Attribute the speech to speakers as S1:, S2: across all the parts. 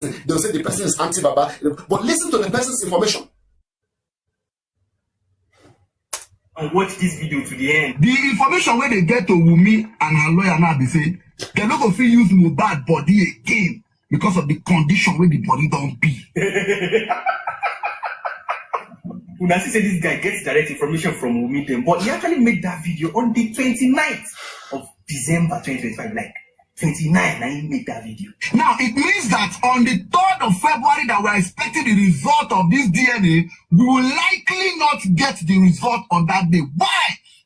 S1: person. They'll say the person is anti-Baba. But listen to the person's information.
S2: And watch this video to the end.
S3: The information where they get to Wumi and her lawyer now, they say, they're not going to use Mohbad body again because of the condition where the body don't be.
S2: Unasi said this guy gets direct information from Wumi then, but he actually made that video on the 29th of December 2025, like 29, and he made that video.
S3: Now, it means that on the 3rd of February that we're expecting the result of this DNA, we will likely not get the result on that day. Why?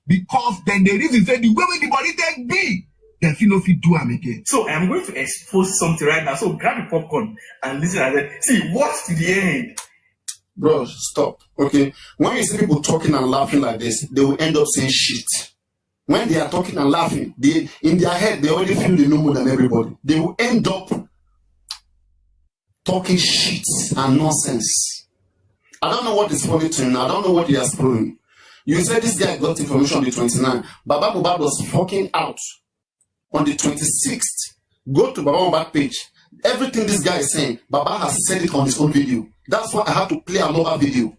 S3: Because then the reason said the way the body take be, then you know if you do them again.
S2: So I'm going to expose something right now. So grab the popcorn and listen and then see, watch to the end.
S1: Bro, stop. Okay. When you see people talking and laughing like this, they will end up saying shit. When they are talking and laughing, they in their head they already feel they know more than everybody. They will end up talking shit and nonsense. I don't know what is funny to him. I don't know what he has proven. You said this guy got information on the 29th. Baba Mohbad was fucking out on the 26th. Go to Baba Mohbad page. Everything this guy is saying, Baba has said it on his own video. That's why I have to play another video.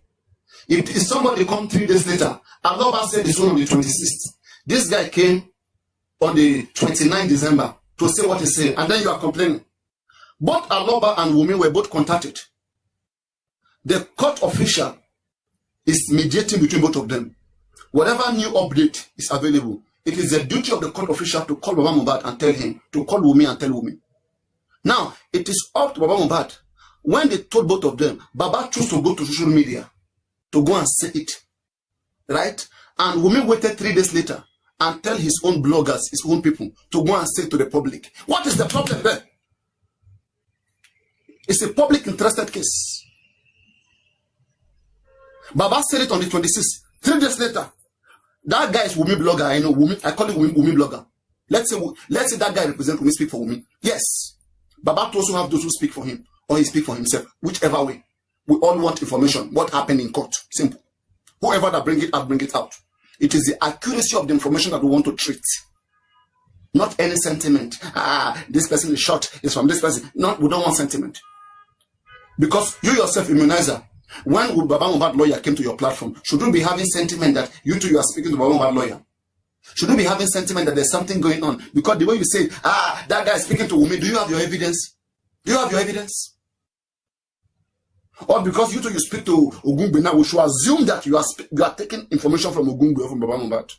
S1: If somebody come 3 days later, Aloba said this one on the 26th. This guy came on the 29th December to say what he said, and then you are complaining. Both Aloba and Wumi were both contacted. The court official is mediating between both of them. Whatever new update is available, it is the duty of the court official to call Baba Mohbad and tell him, to call Wumi and tell Wumi. Now, it is up to Baba Mohbad. When they told both of them, Baba chose to go to social media to go and say it. Right? And Wumi waited 3 days later and tell his own bloggers, his own people, to go and say to the public. What is the problem there? It's a public interested case. Baba said it on the 26th. 3 days later, that guy is Wumi blogger. I know Wumi. I call him Wumi blogger. Let's say that guy represents Wumi, speak for Wumi. Yes. Baba also have those who speak for him, or he speak for himself. Whichever way. We all want information. What happened in court? Simple. Whoever that bring it out, bring it out. It is the accuracy of the information that we want to treat. Not any sentiment. This person is shot. It's from this person. No, we don't want sentiment. Because you yourself, immunizer, when Baba Mohbad lawyer came to your platform, should you be having sentiment that you two are speaking to Baba Mohbad lawyer? Should you be having sentiment that there's something going on? Because the way you say, that guy is speaking to Wumi, do you have your evidence? Do you have your evidence? Or because you two you speak to Ogungbe now, we should assume that you are taking information from Ogungbe or from Baba Mohbad.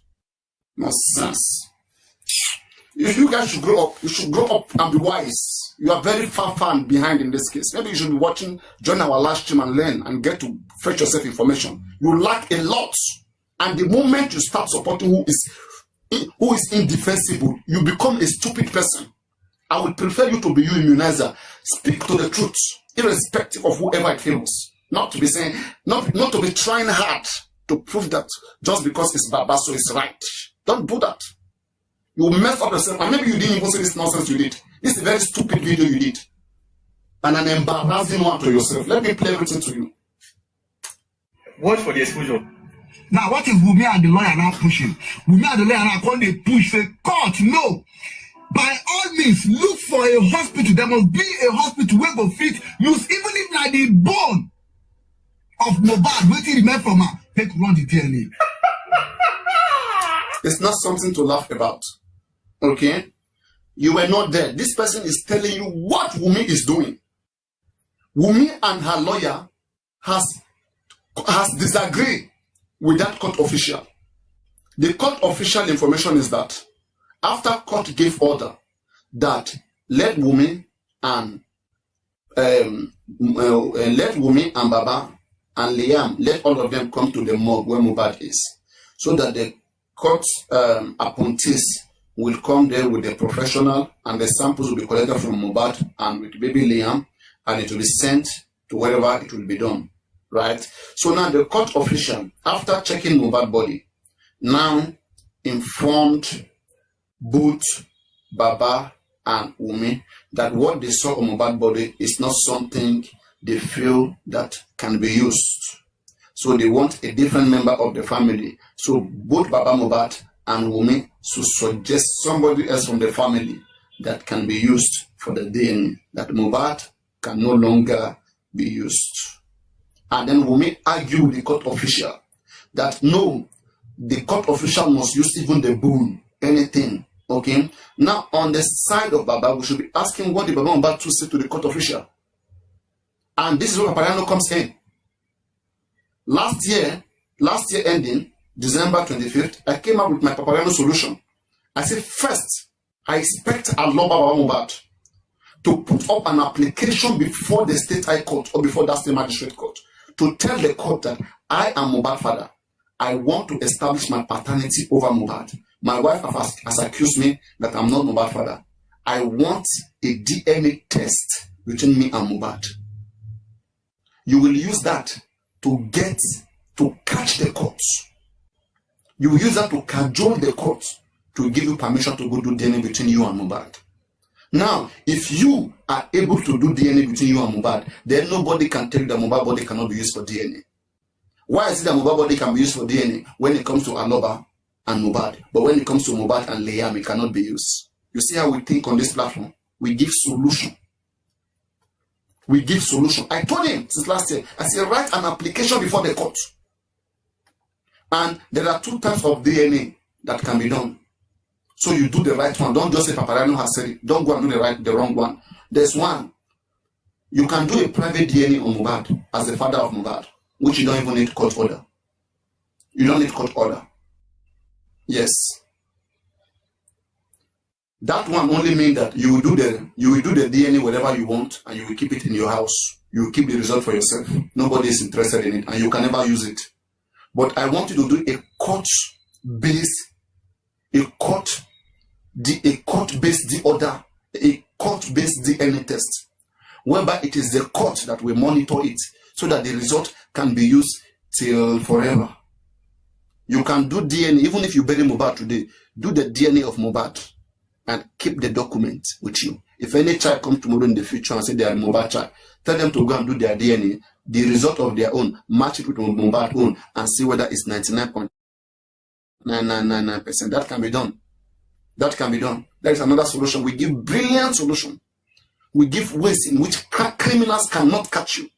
S1: Nonsense. If you guys should grow up, you should grow up and be wise. You are very far behind in this case. Maybe you should be watching, join our live stream and learn and get to fetch yourself information. You lack a lot. And the moment you start supporting who is indefensible, you become a stupid person. I would prefer you to be you, immunizer. Speak to the truth, irrespective of whoever it feels. Not to be saying, not to be trying hard to prove that just because it's Baba, so it's right. Don't do that. You mess up yourself, and maybe you didn't even say this nonsense you did. This is a very stupid video you did. And an embarrassing one to yourself. Let me play everything to you.
S2: Watch for the exposure.
S3: Now, what is Wumi and the lawyer now pushing? Wumi and the lawyer now when they push, say, court, no. By all means, look for a hospital. There must be a hospital where go fit use, even if like the bone of Mohbad, waiting remain from her, take run the DNA.
S1: It's not something to laugh about. Okay? You were not there. This person is telling you what Wumi is doing. Wumi and her lawyer has disagreed with that court official. The court official information is that after court gave order that let Wumi and Baba and Liam, let all of them come to the morgue where Mohbad is, so that the court appointees will come there with the professional, and the samples will be collected from Mohbad and with baby Liam, and it will be sent to wherever it will be done. Right? So now the court official, after checking Mohbad body, now informed both Baba and Wumi that what they saw on Mohbad body is not something they feel that can be used. So they want a different member of the family. So both Baba Mohbad and Wumi should suggest somebody else from the family that can be used for the DNA. That Mohbad can no longer be used. And then we may argue with the court official that no, the court official must use even the bull, anything. Okay. Now, on the side of Baba, we should be asking what the Baba about to say to the court official. And this is where Papalule comes in. Last year ending, December 25th, I came up with my Papalule solution. I said, first, I expect Allah Baba Mohbad to put up an application before the state high court or before that state magistrate court to tell the court that I am Mohbad's father. I want to establish my paternity over Mohbad. My wife has accused me that I'm not Mohbad's father. I want a DNA test between me and Mohbad. You will use that to catch the courts. You will use that to cajole the courts to give you permission to go do DNA between you and Mohbad. Now, if you are able to do DNA between you and Mohbad, then nobody can tell you that Mohbad body cannot be used for DNA. Why is it that Mohbad body can be used for DNA when it comes to Aloba and Mohbad, but when it comes to Mohbad and Liam, it cannot be used? You see how we think on this platform? We give solution. We give solution. I told him since last year, I said, write an application before the court. And there are 2 types of DNA that can be done. So you do the right one. Don't just say Papalule has said it. Don't go and do the wrong one. There's one. You can do a private DNA on Mohbad as the father of Mohbad, which you don't even need court order. You don't need court order. Yes. That one only means that you will do the DNA wherever you want, and you will keep it in your house. You will keep the result for yourself. Nobody is interested in it, and you can never use it. But I want you to do a court-based DNA test, whereby it is the court that will monitor it, so that the result can be used till forever. You can do DNA, even if you bury Mohbad today, do the DNA of Mohbad and keep the document with you. If any child comes tomorrow in the future and say they are Mohbad child, tell them to go and do their DNA, the result of their own, match it with Mohbad's own, and see whether it's 99.9999%. That can be done. That can be done. There is another solution. We give brilliant solution. We give ways in which criminals cannot catch you.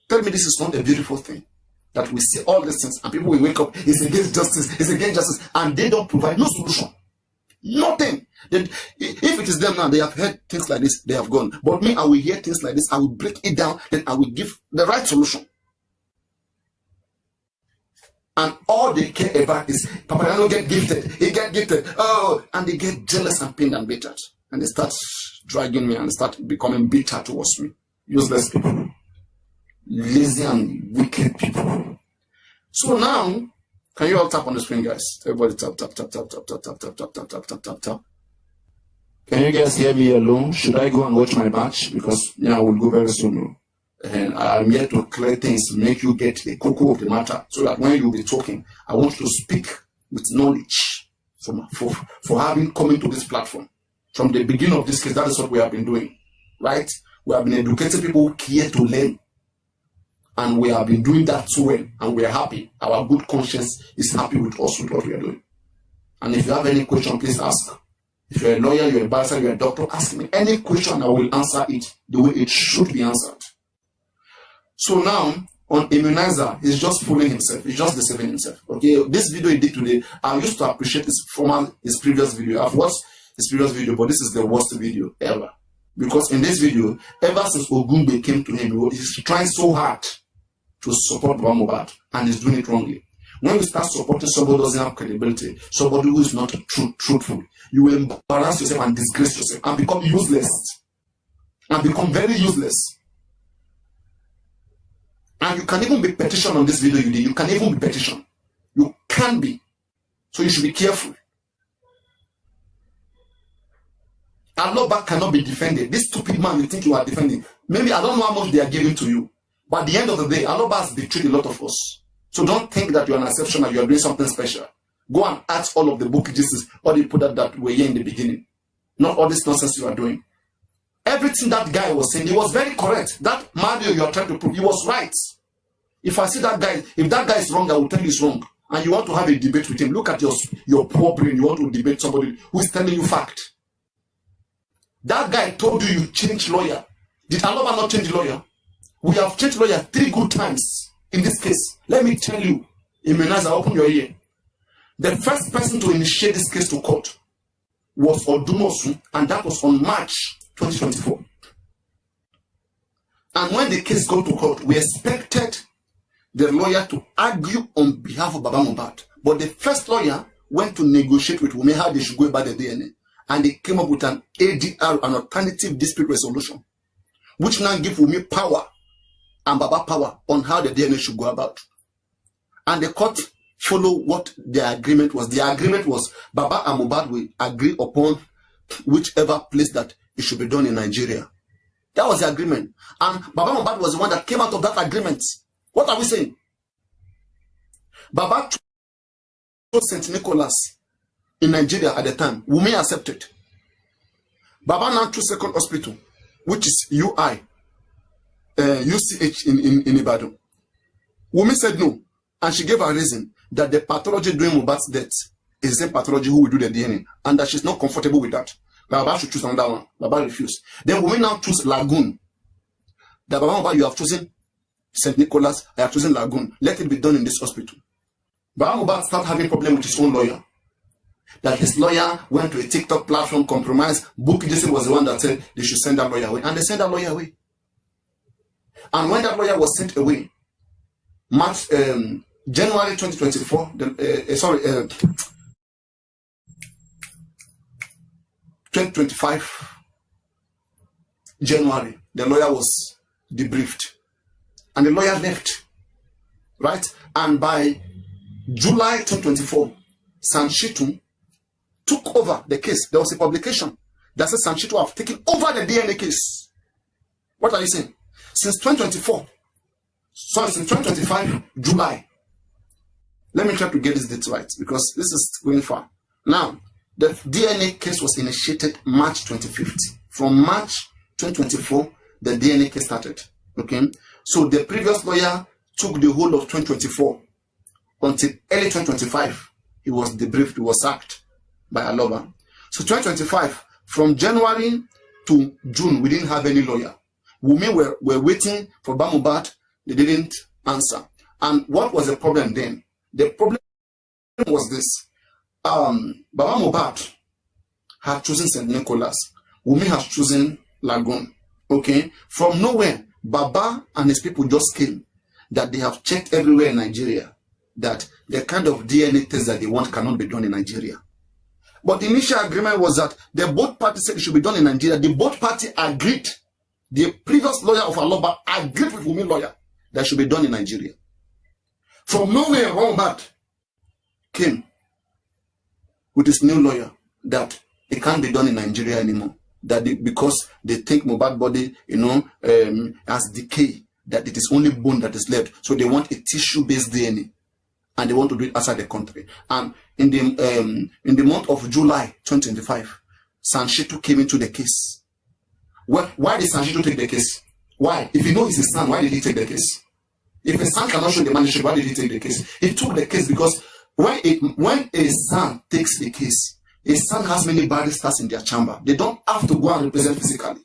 S1: Tell me this is not a beautiful thing. That we say all these things and people will wake up, it's against justice, it's against justice, and they don't provide no solution. Nothing. Then, if it is them now, they have heard things like this, they have gone. But me, I will hear things like this, I will break it down, then I will give the right solution. And all they care about is Papalule get gifted, he get gifted, oh, and they get jealous and pained and bitter. And they start dragging me and start becoming bitter towards me. Useless people. Lazy and wicked people. So now, can you all tap on the screen, guys? Everybody tap, tap, tap, tap, tap, tap, tap, tap, tap, tap, tap, tap, tap, tap. Can you guys hear me alone? Should I go and watch my match? Because I will go very soon. And I'm here to clear things, make you get the cocoa of the matter, so that when you be talking, I want you to speak with knowledge for having come into this platform. From the beginning of this case, that is what we have been doing, right? We have been educating people who care to learn. And we have been doing that so well, and we are happy. Our good conscience is happy with us, with what we are doing. And if you have any question, please ask. If you're a lawyer, you're a barrister, you're a doctor, ask me any question, I will answer it the way it should be answered. So now, on immunizer, he's just fooling himself. He's just deceiving himself. Okay, this video he did today, I used to appreciate his previous video. I've watched his previous video, but this is the worst video ever. Because in this video, ever since Ogungbe came to him, he's trying so hard to support Mohbad, and he's doing it wrongly. When you start supporting somebody who doesn't have credibility, somebody who is not truthful, you will embarrass yourself and disgrace yourself and become useless. And become very useless. And you can even be petitioned on this video you did. You can even be petitioned. You can be. So you should be careful. Aloba cannot be defended. This stupid man you think you are defending. Maybe I don't know how much they are giving to you. But at the end of the day, Aloba has betrayed a lot of us. So don't think that you're an exception and you're doing something special. Go and ask all of the book Jesus, all the people that were here in the beginning. Not all this nonsense you are doing. Everything that guy was saying, he was very correct. That Mario you are trying to prove, he was right. If I see that guy, if that guy is wrong, I will tell you he's wrong. And you want to have a debate with him, look at your poor brain. You want to debate somebody who is telling you fact. That guy told you change lawyer. Did Aloba not change lawyer? We have changed lawyer 3 good times in this case. Let me tell you, Imenizer, open your ear. The first person to initiate this case to court was Odumosu, and that was on March 2024. And when the case got to court, we expected the lawyer to argue on behalf of Baba Mohbad. But the first lawyer went to negotiate with Wunmi how they should go about the DNA. And they came up with an ADR, an alternative dispute resolution, which now gives Wunmi power and Baba power on how the DNA should go about. And the court followed what the agreement was. The agreement was Baba and Mohbad will agree upon whichever place that it should be done in Nigeria. That was the agreement. And Baba Mohbad was the one that came out of that agreement. What are we saying? Baba chose St. Nicholas in Nigeria at the time. Wunmi accepted. Baba now chose Second Hospital, which is UCH in Ibadan. Wunmi said no. And she gave a reason that the pathology during Mohbad's death is the same pathology who will do the DNA. And that she's not comfortable with that. Baba should choose another one. Baba refused. Then Wunmi now choose Lagoon. That Baba Mohbad, you have chosen St. Nicholas, I have chosen Lagoon. Let it be done in this hospital. Baba Mohbad started having problem with his own lawyer. That his lawyer went to a TikTok platform, compromised. Bukky Jesse was the one that said they should send that lawyer away. And they sent that lawyer away. And when that lawyer was sent away, January 2024, 2025, January, the lawyer was debriefed. And the lawyer left. Right? And by July 2024, Sanshitu took over the case. There was a publication that said Sanshitu have taken over the DNA case. What are you saying? Since 2024, sorry, since 2025, July. Let me try to get this date right because this is going far. Now, the DNA case was initiated March 25th. From March 2024, the DNA case started. Okay? So the previous lawyer took the whole of 2024 until early 2025. He was debriefed, he was sacked by Aloba. So 2025, from January to June, we didn't have any lawyer. Wunmi were waiting for Baba Mohbad, they didn't answer. And what was the problem then? The problem was this. Baba Mohbad had chosen St. Nicholas. Wunmi has chosen Lagoon. Okay? From nowhere, Baba and his people just came that they have checked everywhere in Nigeria that the kind of DNA test that they want cannot be done in Nigeria. But the initial agreement was that the both parties said it should be done in Nigeria. The both parties agreed. The previous lawyer of Aloba agreed with Wunmi lawyer that it should be done in Nigeria. From nowhere, Mohbad came with his new lawyer that it can't be done in Nigeria anymore. That because they think Mohbad body, has decay, that it is only bone that is left. So they want a tissue-based DNA. And they want to do it outside the country. And in the month of July 2025, Sanshitu came into the case. Why did Sanshitu take the case? Why? If he knows his son, why did he take the case? If his son cannot show the management, why did he take the case? He took the case because when a son takes the case, a son has many barristers in their chamber. They don't have to go and represent physically.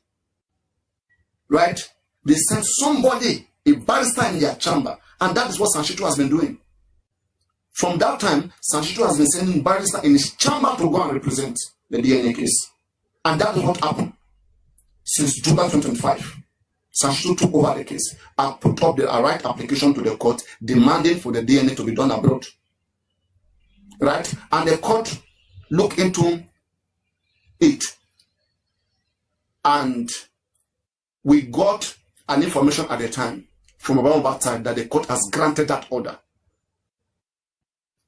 S1: Right? They send somebody, a barrister in their chamber. And that is what Sanshitu has been doing. From that time, Sanshitu has been sending barrister in his chamber to go and represent the DNA case. And that is what happened. Since July 2025, Sanshitu took over the case and put up the right application to the court demanding for the DNA to be done abroad. Right? And the court looked into it. And we got an information at the time from about that time that the court has granted that order.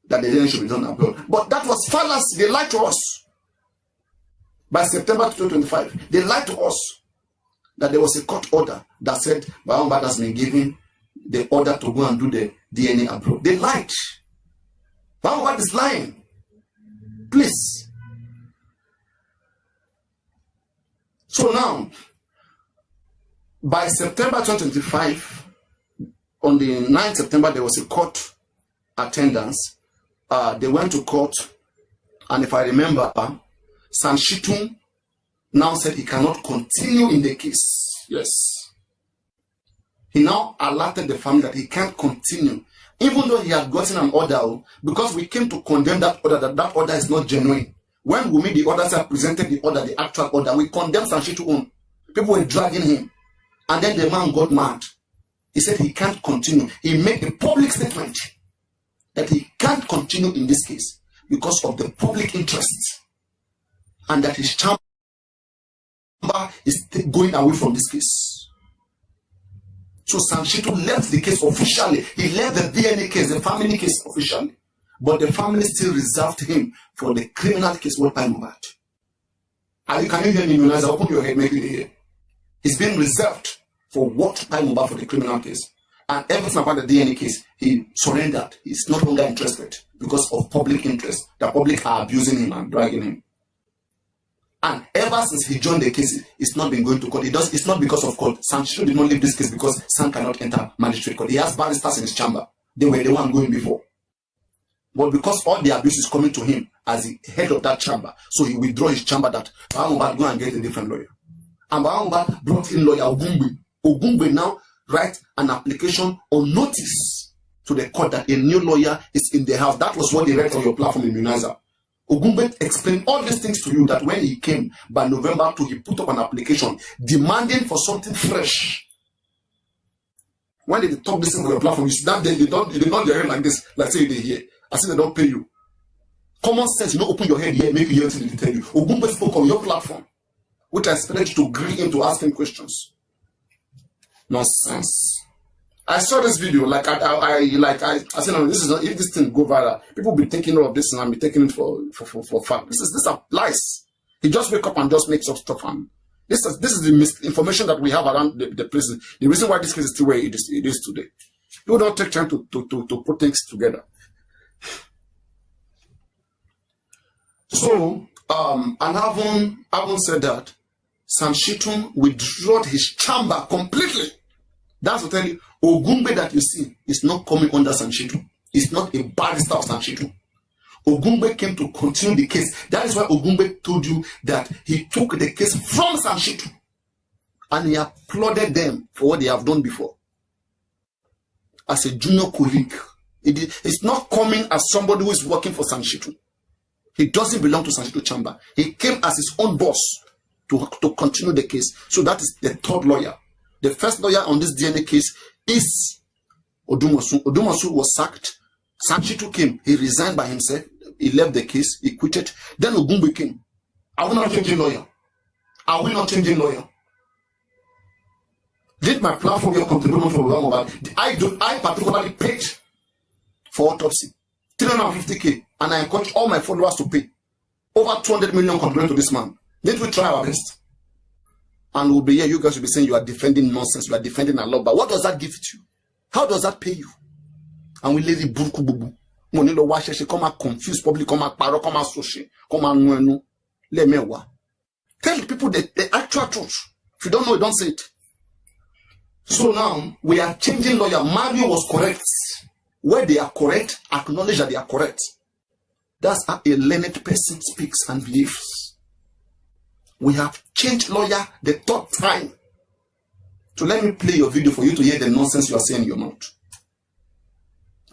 S1: That the DNA should be done abroad. But that was fallacy. They lied to us. By September 2025, they lied to us that there was a court order that said Baba Mohbad has been given the order to go and do the DNA abroad. They lied. Baba Mohbad is lying. Please. So now, by September 2025, on the 9th September, there was a court attendance. They went to court, and if I remember, Sanshitu now said he cannot continue in the case. Yes. He now alerted the family that he can't continue, even though he had gotten an order, because we came to condemn that order, that order is not genuine. When we made the orders have presented the order, the actual order, we condemned Sanshitu on. People were dragging him. And then the man got mad. He said he can't continue. He made a public statement that he can't continue in this case because of the public interest. And that his chamber is going away from this case. So Sanshitu left the case officially. He left the DNA case, the family case officially. But the family still reserved him for the criminal case what time about. Can you hear me, Muniza? Open your head, make it hear. He's been reserved for what time about for the criminal case. And everything about the DNA case, he surrendered. He's no longer interested because of public interest. The public are abusing him and dragging him. And ever since he joined the case, it's not been going to court. It's not because of court. Sanshitu did not leave this case because Sam cannot enter magistrate court. He has barristers in his chamber. They were the one going before. But because all the abuse is coming to him as the head of that chamber, so he withdraw his chamber that Bahangba go and get a different lawyer. And Bahangba brought in lawyer Ogungbe. Ogungbe now write an application on notice to the court that a new lawyer is in the house. That was what they read on your platform in Muniza. Ogungbe explained all these things to you that when he came by November 2, he put up an application demanding for something fresh. When they talk this thing on your platform, you see that they don't hear like this, like say they hear. I say they don't pay you. Common sense, you don't open your head here, make you hear until they tell you. Ogungbe spoke on your platform, which I expected you to agree him to ask him questions. Nonsense. I saw this video, I said, no, this is not, if this thing go viral, people be taking all of this and I'll be taking it for fact. These are lies. He just wake up and just makes up stuff, and this is the misinformation that we have around the prison. The reason why this case is still where it is today. People don't take time to put things together. So, and having said that, Sanshitu withdrew his chamber completely. That's to tell you, Ogungbe that you see is not coming under Sanshitu. It's not a barrister of Sanshitu. Ogungbe came to continue the case. That is why Ogungbe told you that he took the case from Sanshitu and he applauded them for what they have done before. As a junior colleague, it's not coming as somebody who is working for Sanshitu. He doesn't belong to Sanshitu chamber. He came as his own boss to continue the case. So that is the third lawyer. The first lawyer on this DNA case is Odumosu. Odumosu was sacked. Sanshitu came. He resigned by himself. He left the case. He quit it. Then Ogungbe came. Are we not changing lawyer? Are we not changing lawyer? Did my platform your contribution for Mobile? I particularly paid for autopsy. 350K. And I encourage all my followers to pay. Over 200 million contributed to this man. Didn't we try our best? And we'll be here, you guys will be saying you are defending nonsense, you are defending a law. But what does that give to you? How does that pay you? And we lazy burku bubu. Money lo washe she come and confuse public, come and paro, come and sushi, come and nuenu. Let me wa. Tell the people the actual truth. If you don't know, don't say it. So now we are changing lawyer. Mario was correct. Where they are correct, acknowledge that they are correct. That's how a learned person speaks and believes. We have changed lawyer the third time. So let me play your video for you to hear the nonsense you are saying in your mouth.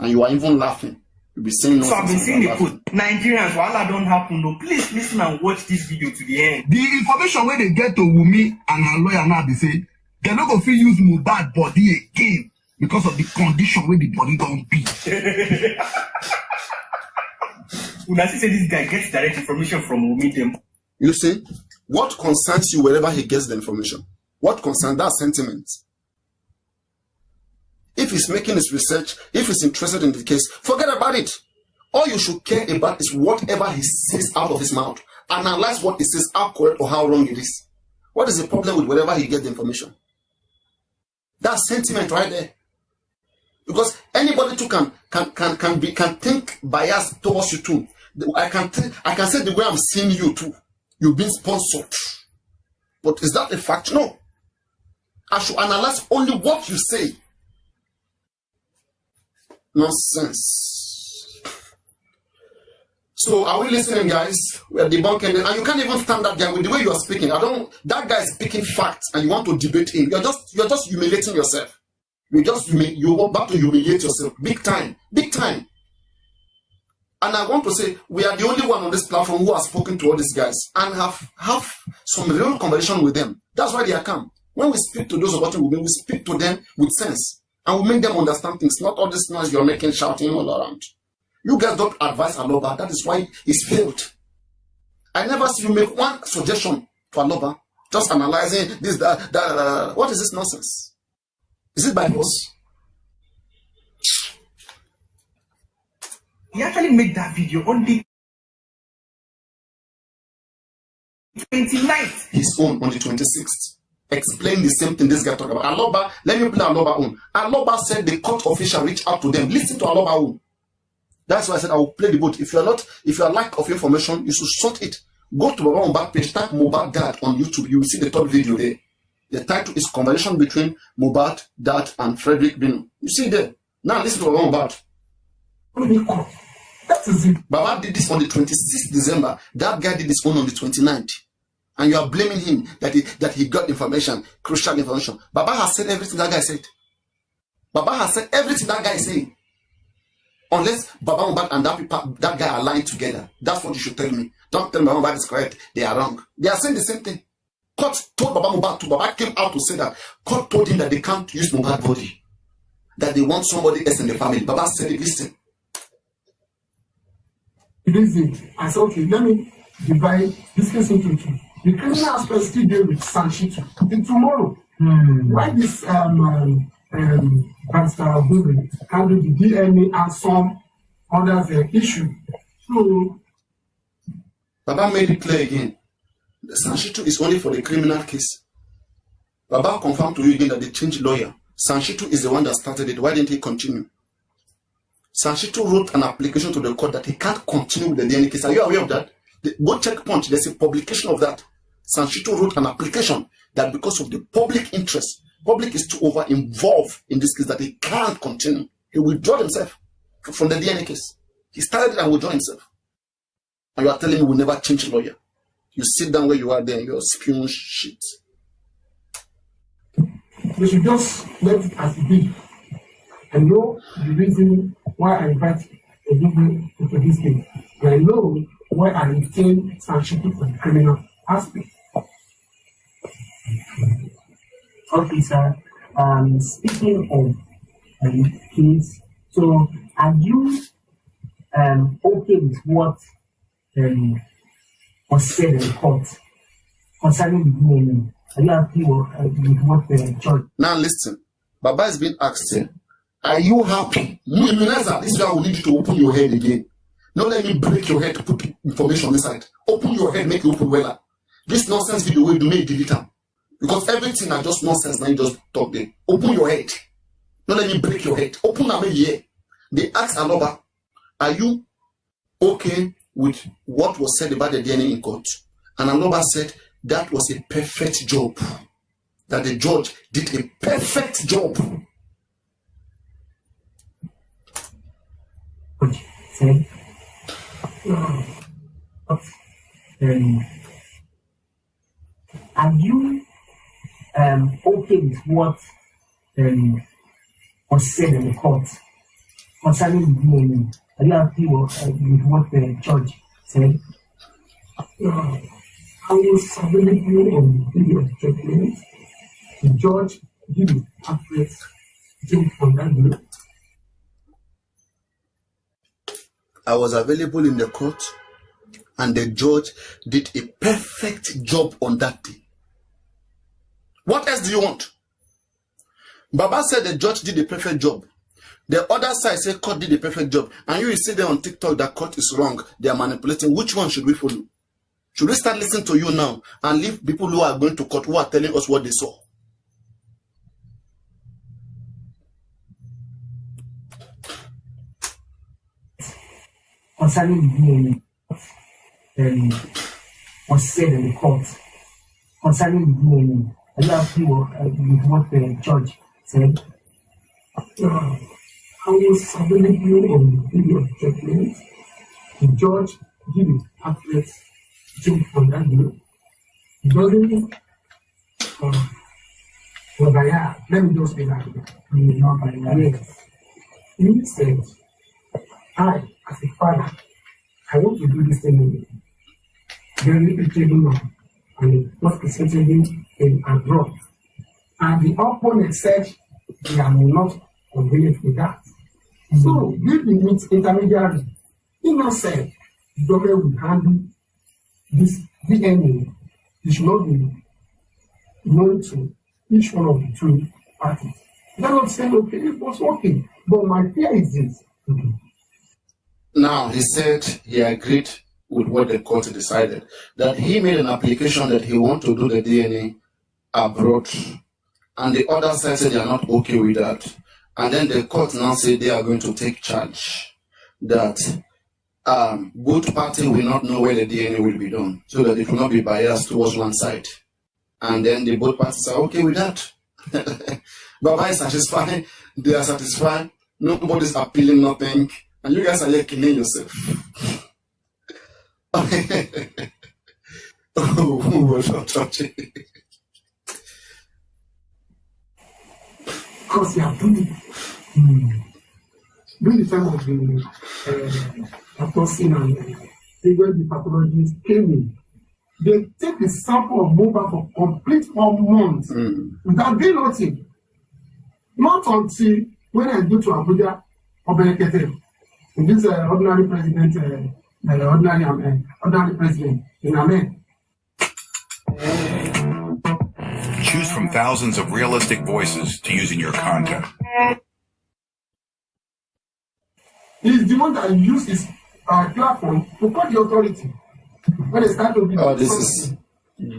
S1: And you are even laughing. You'll be saying nonsense. So
S2: I've been saying the put Nigerians, while that don't happen, though, please listen and watch this video to the end.
S3: The information where they get to Wumi and her lawyer now, they say they're not going to use Mohbad body again because of the condition where the body don't be.
S2: When I say this guy gets direct information from Wumi, them.
S1: You see, what concerns you wherever he gets the information? What concerns that sentiment? If he's making his research, if he's interested in the case, forget about it. All you should care about is whatever he says out of his mouth. Analyze what he says, how correct or how wrong it is. What is the problem with wherever he gets the information? That's sentiment right there. Because anybody too can think bias towards you too. I can say the way I'm seeing you too. You've been sponsored. But is that a fact? No. I should analyze only what you say. Nonsense. So are we listening, guys? We are debunking it. And you can't even stand that guy with the way you are speaking. That guy is speaking facts and you want to debate him. You're just humiliating yourself. You're about to humiliate yourself. Big time. Big time. And I want to say, we are the only one on this platform who has spoken to all these guys and have some real conversation with them. That's why they are calm. When we speak to those about women, we speak to them with sense. And we make them understand things. Not all this noise you're making, shouting all around. You guys don't advise Aloba. That is why he's failed. I never see you make one suggestion for Aloba. Just analyzing this, that. What is this nonsense? Is it by force?
S2: He actually made that video on the 29th.
S1: His own on the 26th. Explain the same thing this guy talked about. Aloba, let me play Aloba own. Aloba said the court official reached out to them. Listen to Aloba own. That's why I said I will play the boat. If you are lack of information, you should sort it. Go to Baba Mohbad page, type Mohbad Dad on YouTube. You will see the third video there. The title is Conversation Between Mohbad Dad and Frederick Bino. You see there. Now listen to Baba Mohbad.
S3: That is it.
S1: Baba did this on the 26th December. That guy did this on the 29th. And you are blaming him that he got information, crucial information. Baba has said everything that guy said. Baba has said everything that guy is saying. Unless Baba Mohbad and that guy are lying together. That's what you should tell me. Don't tell me Baba Mohbad is correct. They are wrong. They are saying the same thing. Court told Baba Mohbad to. Baba came out to say that. Court told him that they can't use Mohbad body. That they want somebody else in the family. Baba said, listen.
S3: Listen, I said, okay, let me divide this case into two. The criminal aspect still deal with Sanchitu. And tomorrow, why this Pastor Bube handle the DNA and some other issue. So
S1: Baba made it clear again. The Sanchitu is only for the criminal case. Baba confirmed to you again that they changed lawyer. Sanchitu is the one that started it. Why didn't he continue? Sanchitu wrote an application to the court that he can't continue with the DNA case. Are you aware of that? Go check Punch. There's a publication of that. Sanchitu wrote an application that because of the public interest, public is too over-involved in this case that he can't continue. He withdrew himself from the DNA case. He started it and withdrew himself. And you are telling me we'll never change lawyer. You sit down where you are there and you're spewing shit.
S3: we should just let it as it is. I know the reason why I invite a people into this case. And I know why I retain Sanchitu for the criminal aspect.
S4: Okay, sir. Speaking of case, so are you okay with what was said in the court concerning the DNA? Are you happy with what the judge?
S1: Now listen, Baba is being asked here. Are you happy? Muneza, this is why I will need you to open your head again. Don't let me break your head to put information inside. Open your head, make it open well. This nonsense video will do me delete them. Because everything are just nonsense now you just talk there. Open your head. Don't let me break your head. Open them here. They asked Aloba, are you okay with what was said about the DNA in court? And Aloba said that was a perfect job. That the judge did a perfect job.
S4: Said, are you okay with what was said in the court concerning the DNA? Are you happy with what the judge said?
S3: I was available on video judgment. The judge did it accurate job on that day.
S1: I was available in the court and the judge did a perfect job on that day. What else do you want? Baba said the judge did a perfect job. The other side said court did a perfect job. And you say there on TikTok that court is wrong. They are manipulating. Which one should we follow? Should we start listening to you now and leave people who are going to court who are telling us what they saw?
S4: Concerning the DNA was said in the court concerning the DNA. Are you happy with what the judge said?
S3: I was available on video judgment. The judge
S4: give a accurate joke on that video. It doesn't let me just say that yes. He said, I, as a father, I want to do this thing very repeatable and not presenting in abroad. And the opponent said they are not convenient with that. So, give the intermediary, he not said the government will handle this DNA. It should not be known to each one of the two parties. They're not saying, okay, it was working. But my fear is this.
S1: Now, he said he agreed with what the court decided, that he made an application that he want to do the DNA abroad. And the other side said they are not okay with that. And then the court now said they are going to take charge, that both parties will not know where the DNA will be done, so that it will not be biased towards one side. And then the both parties are okay with that. Baba is satisfied, they are satisfied, nobody's appealing nothing, and you guys are here killing yourself. Oh, we're not touching.
S4: Because they are doing during the time of the autopsy and when the pathologists came in, they take the sample of mobile for complete 4 months without doing nothing. Not until when I go to Abuja or Berekete, this ordinary president, ordinary president in Amen.
S5: Choose from thousands of realistic voices to use in your content.
S4: He's the one that used his platform to call the authority. When they start to be
S1: this is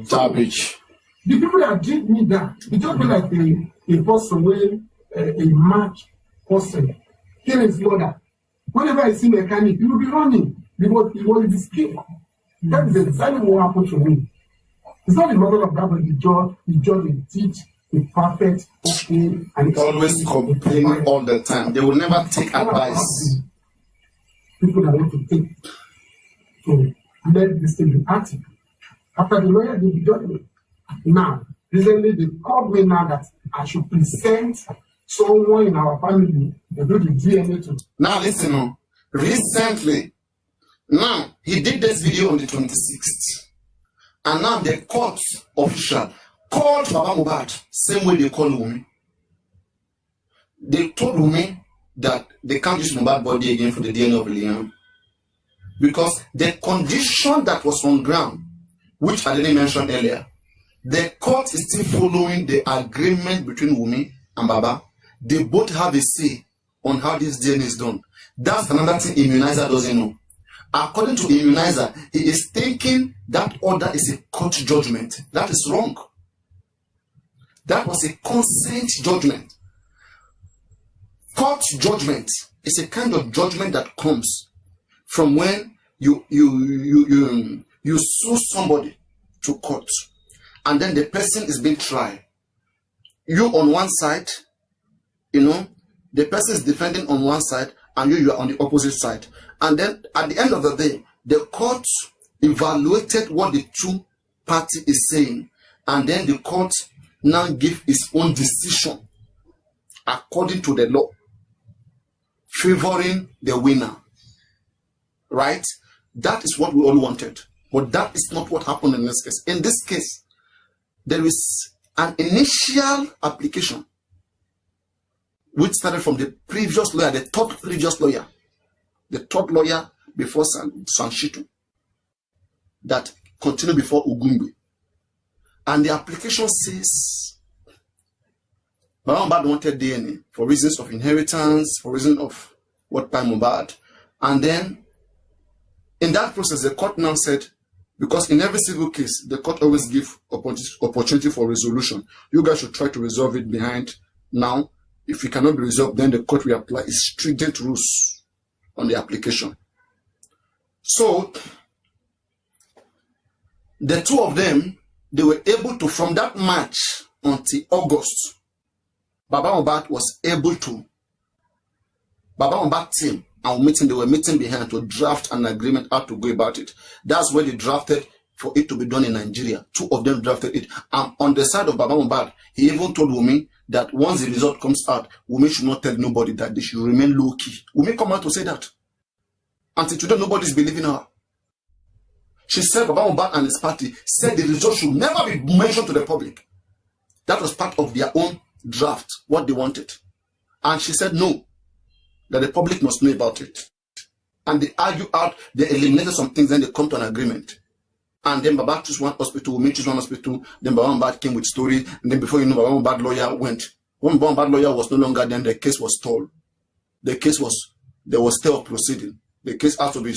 S1: garbage.
S4: The people that did me that, it just be like a person when a match person kill his mother. Whenever I see mechanic, he will be running because he was scared. That is exactly what happened to me. It's not the mother of that, but the judge will teach the perfect, okay, and
S1: always complaining all the time. They will never take advice.
S4: People that want to take to let this thing be active. After the lawyer did the judgment. Now, recently they called me now that I should present someone in our family to do the DNA to.
S1: Now listen, recently, now he did this video on the 26th. And now the court official called Baba Mohbad, same way they call Wunmi. They told Wunmi that they can't use Mohbad body again for the DNA of Liam. Because the condition that was on ground, which I didn't mention earlier, the court is still following the agreement between Wunmi and Baba. They both have a say on how this DNA is done. That's another thing Immunizer doesn't know. According to Immunizer, he is thinking that order is a court judgment. That is wrong. That was a consent judgment. Court judgment is a kind of judgment that comes from when you sue somebody to court, and then the person is being tried. You on one side, the person is defending on one side, and you are on the opposite side. And then at the end of the day, the court evaluated what the two party is saying, and then the court now give its own decision according to the law, favoring the winner. Right? That is what we all wanted. But that is not what happened in this case. In this case, there is an initial application which started from the previous lawyer, the third previous lawyer, the third lawyer before Sanshitu, that continued before Ugumbi. And the application says Baba Mohbad wanted DNA for reasons of inheritance, for reasons of what time Mohbad. And then in that process, the court now said, because in every civil case, the court always gives opportunity for resolution. You guys should try to resolve it behind now. If it cannot be resolved, then the court will apply stringent rules on the application. So, the two of them, they were able to, from that March until August, Baba Mohbad was able to, Baba Mohbad team and meeting, they were meeting behind to draft an agreement how to go about it. That's where they drafted for it to be done in Nigeria. 2 of them drafted it. And on the side of Baba Mohbad, he even told Wunmi that once the result comes out, Wunmi should not tell nobody, that they should remain low-key. Wunmi come out to say that. Until today, nobody's believing her. She said Baba Mohbad and his party said the result should never be mentioned to the public. That was part of their own draft, what they wanted. And she said no, that the public must know about it. And they argue out, they eliminated some things, then they come to an agreement. And then Baba chose one hospital, Wunmi chose one hospital, then Baba Mohbad came with story, and then before you know, Baba Mohbad lawyer went. When Baba Mohbad lawyer was no longer, then the case was stalled. The case was, there was stay of proceeding. The case had to be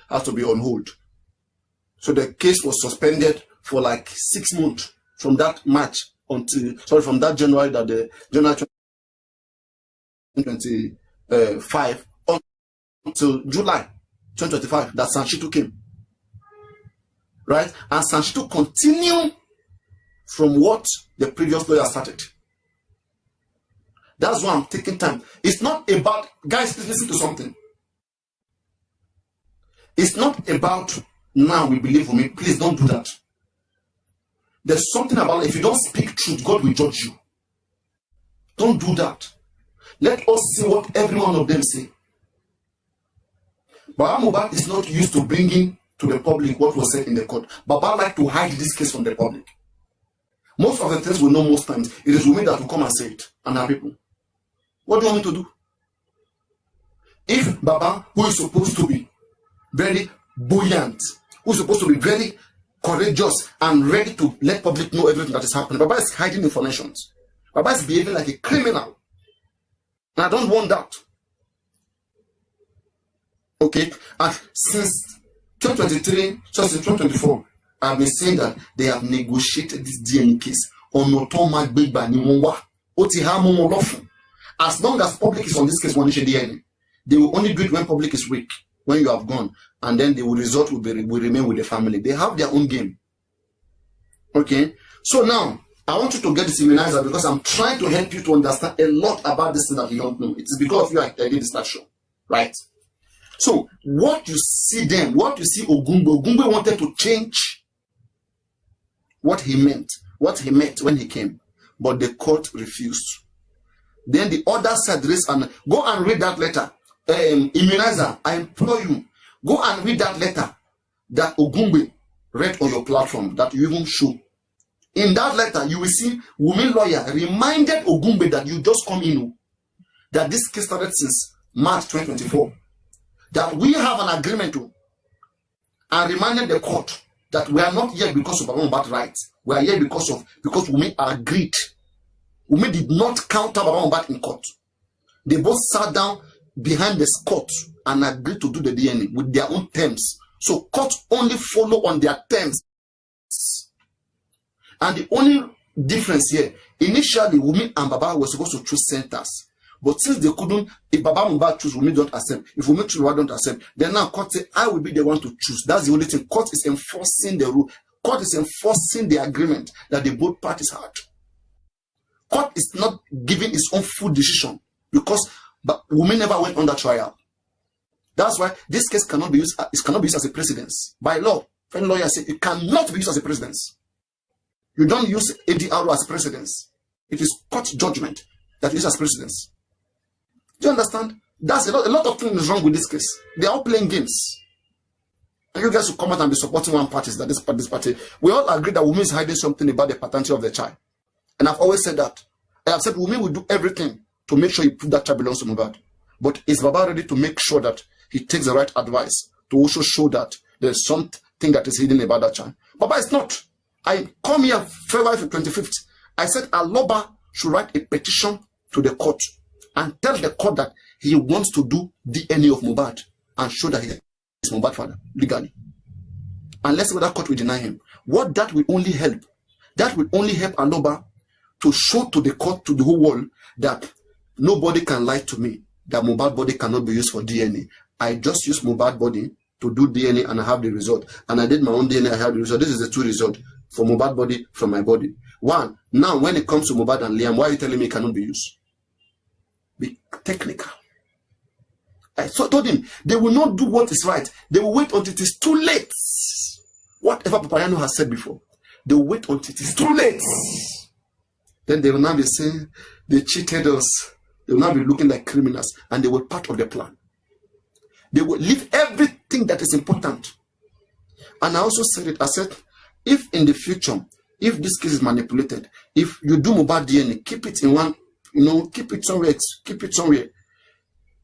S1: had to be on hold. So the case was suspended for like 6 months from that March until, from that January, that the January 2025 until July 2025 that Sanchitu came. Right? And Sanchitu continued from what the previous lawyer started. That's why I'm taking time. It's not about, guys, please listen to something. It's not about now we believe for me. Please don't do that. There's something about, if you don't speak truth, God will judge you. Don't do that. Let us see what every one of them say. Baba Mohbad is not used to bringing to the public what was said in the court. Baba like to hide this case from the public. Most of the things we know most times, it is women that will come and say it, and our people. What do you want me to do? If Baba, who is supposed to be very buoyant, who is supposed to be very courageous and ready to let public know everything that is happening, Baba is hiding information. Baba is behaving like a criminal. And I don't want that. Okay? And since 2023, since 2024, I've been saying that they have negotiated this DNA case on automatic big banimwa. As long as public is on this case, one DNA, they will only do it when public is weak, when you have gone, and then the result will remain with the family. They have their own game. Okay? So now, I want you to get this immunizer because I'm trying to help you to understand a lot about this thing that you don't know. It is because of you I did this show. Right? So, what you see them, what you see Ogungbe wanted to change what he meant when he came. But the court refused. Then the other side raised and go and read that letter. Immunizer, I implore you, go and read that letter that Ogungbe read on your platform that you even show. In that letter, you will see women lawyer reminded Ogungbe that you just come in, that this case started since March 2024, that we have an agreement to, and reminded the court that we are not here because of Baba Mohbad rights. We are here because women agreed. Women did not counter Baba Mohbad in court. They both sat down behind the court and agreed to do the DNA with their own terms. So court only follow on their terms. And the only difference here, initially, Wunmi and Baba were supposed to choose centers. But since they couldn't, if Baba Mohbad choose, Wunmi don't accept. If Wunmi choose, Baba don't accept. Then now court say, I will be the one to choose. That's the only thing. Court is enforcing the rule. Court is enforcing the agreement that the both parties had. Court is not giving its own full decision because Wunmi never went on that trial. That's why this case cannot be used. It cannot be used as a precedence. By law, friend lawyer said it cannot be used as a precedence. You don't use ADRO as precedence. It is court judgment that is as precedence. Do you understand? That's a lot of things wrong with this case. They are all playing games. And you guys will come out and be supporting one party, that this party. We all agree that Wunmi is hiding something about the paternity of the child. And I've always said that. I have said Wunmi will do everything to make sure you prove that child belongs to Mohbad. But is Baba ready to make sure that he takes the right advice to also show that there's something that is hidden about that child? Baba is not. I come here February 25th. I said Aloba should write a petition to the court and tell the court that he wants to do DNA of Mohbad and show that he is Mohbad's father legally. And let's see whether court will deny him. What that will only help. That will only help Aloba to show to the court, to the whole world, that nobody can lie to me, that Mohbad body cannot be used for DNA. I just use Mohbad body to do DNA and I have the result. And I did my own DNA, I have the result. This is the two results for Mohbad body from my body. One, now when it comes to Mohbad and Liam, why are you telling me it cannot be used? Be technical. I told him, they will not do what is right. They will wait until it is too late. Whatever Papalule has said before, they will wait until it is too late. Then they will now be saying, they cheated us. They will now be looking like criminals, and they were part of the plan. They will leave everything that is important. And I also said it, I said, if in the future, if this case is manipulated, if you do Mohbad DNA, keep it in one, keep it somewhere,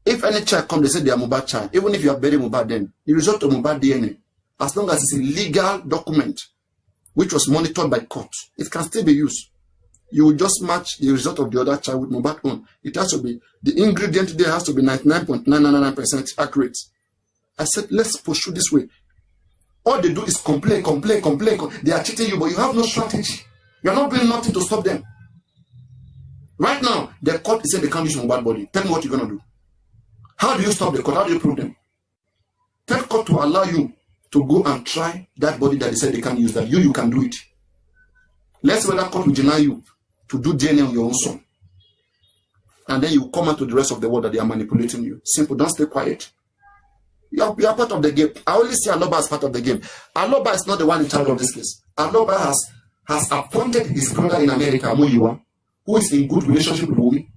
S1: If any child comes, they say they are Mohbad child, even if you are buried Mohbad, then the result of Mohbad DNA, as long as it's a legal document, which was monitored by court, it can still be used. You will just match the result of the other child with Mohbad own. It has to be, the ingredient there has to be 99.999% accurate. I said, let's pursue this way. All they do is complain. They are cheating you, but you have no strategy. You are not doing nothing to stop them. Right now, the court is saying they can't use Mohbad body. Tell me what you're going to do. How do you stop the court? How do you prove them? Tell court to allow you to go and try that body that they said they can't use, that you can do it. Let's see whether court will deny you to do DNA on your own son. And then you come out to the rest of the world that they are manipulating you. Simple, don't stay quiet. You are part of the game. I only see Aloba as part of the game. Aloba is not the one in charge of this case. Aloba has appointed his brother in America, Amoyiwa, who is in good relationship with Wumi.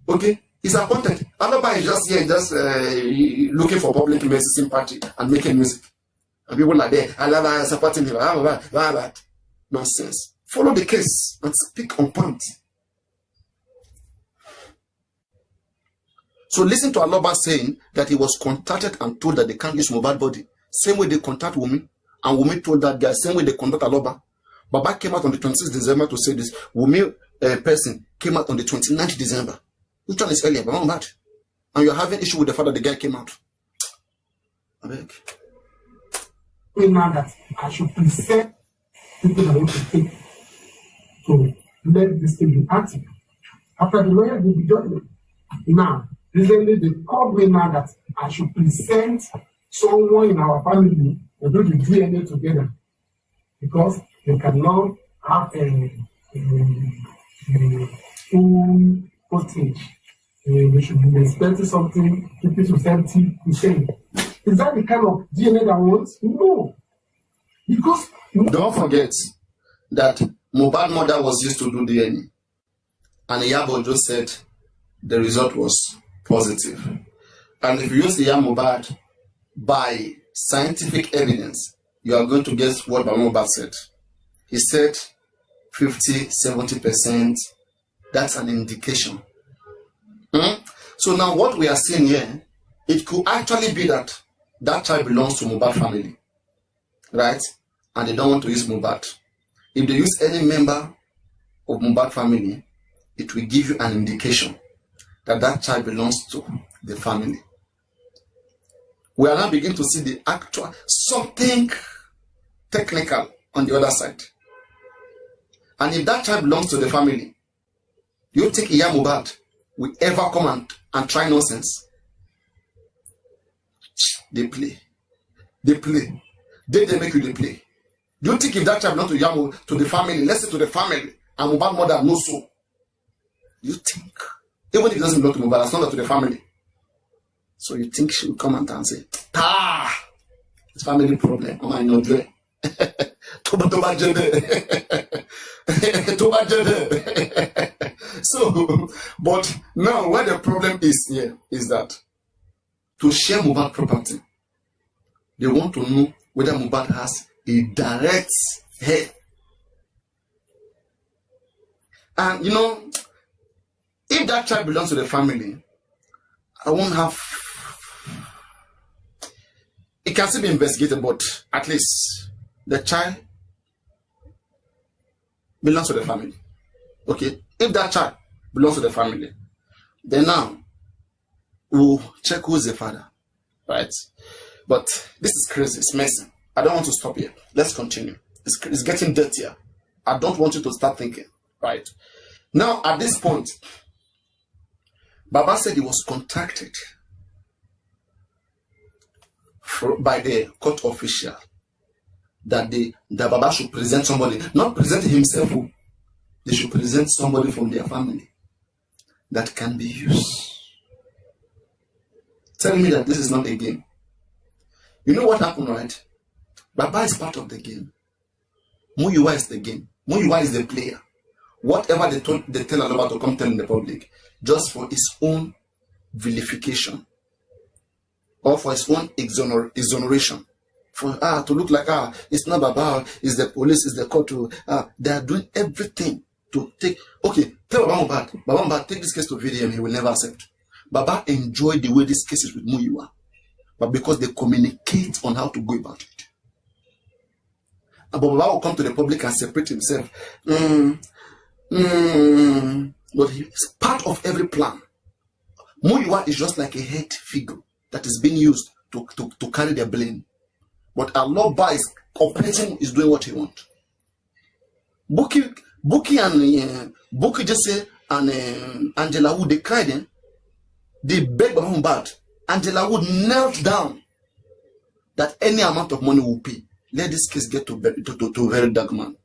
S1: Okay? He's appointed. Aloba is just here, looking for public image sympathy and making music. And people like that, Aloba is supporting him. Nonsense. Follow the case and speak on point. So listen to Aloba saying that he was contacted and told that they can't use Mohbad body. Same way they contact Wumi, and Wumi told that guy, same way they contact Aloba. Baba came out on the 26th December to say this. Wumi person came out on the 29th December. Which one is earlier? But not bad. And you're having issue with the fact that the guy came out. I beg.
S4: Now that I should present people that want to take to let this thing be active. After the lawyer will be judgment. Now, recently they called me now that I should present someone in our family to do the DNA together, because they cannot have a full footage. They should be expecting something 50 to 70%. Is that the kind of DNA that wants? No. Because
S1: don't forget that Mohbad mother was used to do DNA. And Iyabo just said the result was positive. And if you use Mohbad by scientific evidence, you are going to guess what Mohbad said. He said 50-70%. That's an indication. So now what we are seeing here, it could actually be that that child belongs to Mohbad family, right? And they don't want to use Mohbad. If they use any member of Mohbad family, it will give you an indication that that child belongs to the family. We are now beginning to see the actual, something technical on the other side. And if that child belongs to the family, do you think Mohbad will ever come and try nonsense? They play. They play. They make you they play. Do you think if that child belongs to the family, let's say to the family, and Mohbad mother knows so, you think, even if it doesn't belong to Mohbad, it's not to the family. So you think she will come and say, it's family problem. Oh my no dread. So, but now where the problem is here is that to share Mohbad property, they want to know whether Mohbad has a direct heir. And if that child belongs to the family, I won't have. It can still be investigated, but at least the child belongs to the family. Okay? If that child belongs to the family, then now we'll check who's the father. Right? But this is crazy. It's messy. I don't want to stop here. Let's continue. It's getting dirtier. I don't want you to start thinking. Right? Now, at this point, Baba said he was contacted by the court official that Baba should present somebody, not present himself. They should present somebody from their family that can be used. telling me that this is not a game. You know what happened, right? Baba is part of the game. Muyiwa is the game. Muyiwa is the player. Whatever they tell Aloba to come tell in the public, just for his own vilification or for his own exoneration. For to look like it's not Baba, it's the police, it's the court. They are doing everything to take. Okay, tell Baba Mohbad, take this case to VDM, he will never accept. Baba enjoyed the way this case is with Muyiwa, but because they communicate on how to go about it. But Baba will come to the public and separate himself. But he is part of every plan. Muyiwa is just like a head figure that is being used to carry the blame. But Aloba is operating, is doing what he wants. Buki just say and Angela Wood, they cried. They begged Baba Mohbad. Angela Wood knelt down that any amount of money will pay. Let this case get to very dark man.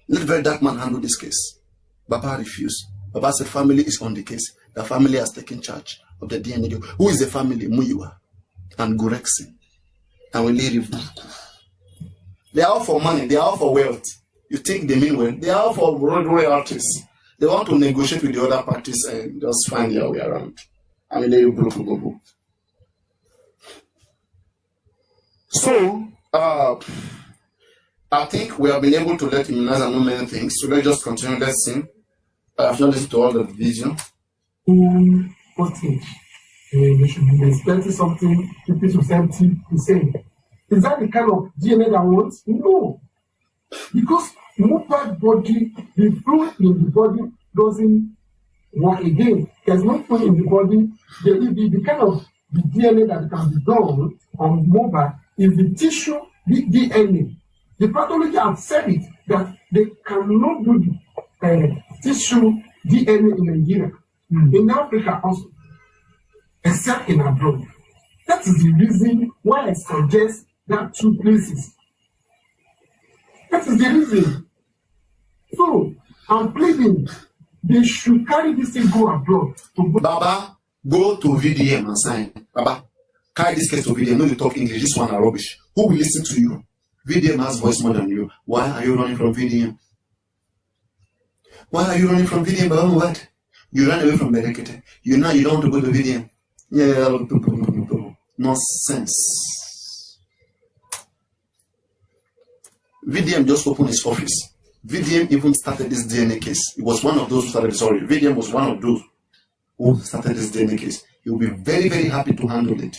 S1: Let very dark man handle this case. Baba refused. Baba said family is on the case. The family has taken charge of the DNA. Who is the family? Muyiwa and Gurexi. And we leave. They are all for money. They are all for wealth. You think they mean well? They are all for royalties. They want to negotiate with the other parties and just find their way around. I mean, they go. So, I think we have been able to let him know many things. So let's just continue. Let's see. I have not listened to all the video.
S4: They should be expecting something 50 to 70%. Is that the kind of DNA that wants? No. Because Mohbad's body, the fluid in the body doesn't work again. There's no fluid in the body. The kind of the DNA that can be done on Mohbad is the tissue, the DNA. The pathology have said it that they cannot do the tissue DNA in Nigeria, in Africa also, except in abroad. That is the reason why I suggest that two places. That is the reason. So I'm pleading they should carry this thing go abroad.
S1: Baba, go to VDM and sign. Baba, carry this case to VDM. No, you talk English. This one are rubbish. Who will listen to you? VDM has voice more than you. Why are you running from VDM? Why are you running from VDM? Baba, what? You ran away from Berekete. You don't want to go to VDM. Yeah, nonsense. VDM just opened his office. VDM even started this DNA case. It was one of those who started. Sorry, VDM was one of those who started this DNA case. He will be very, very happy to handle it.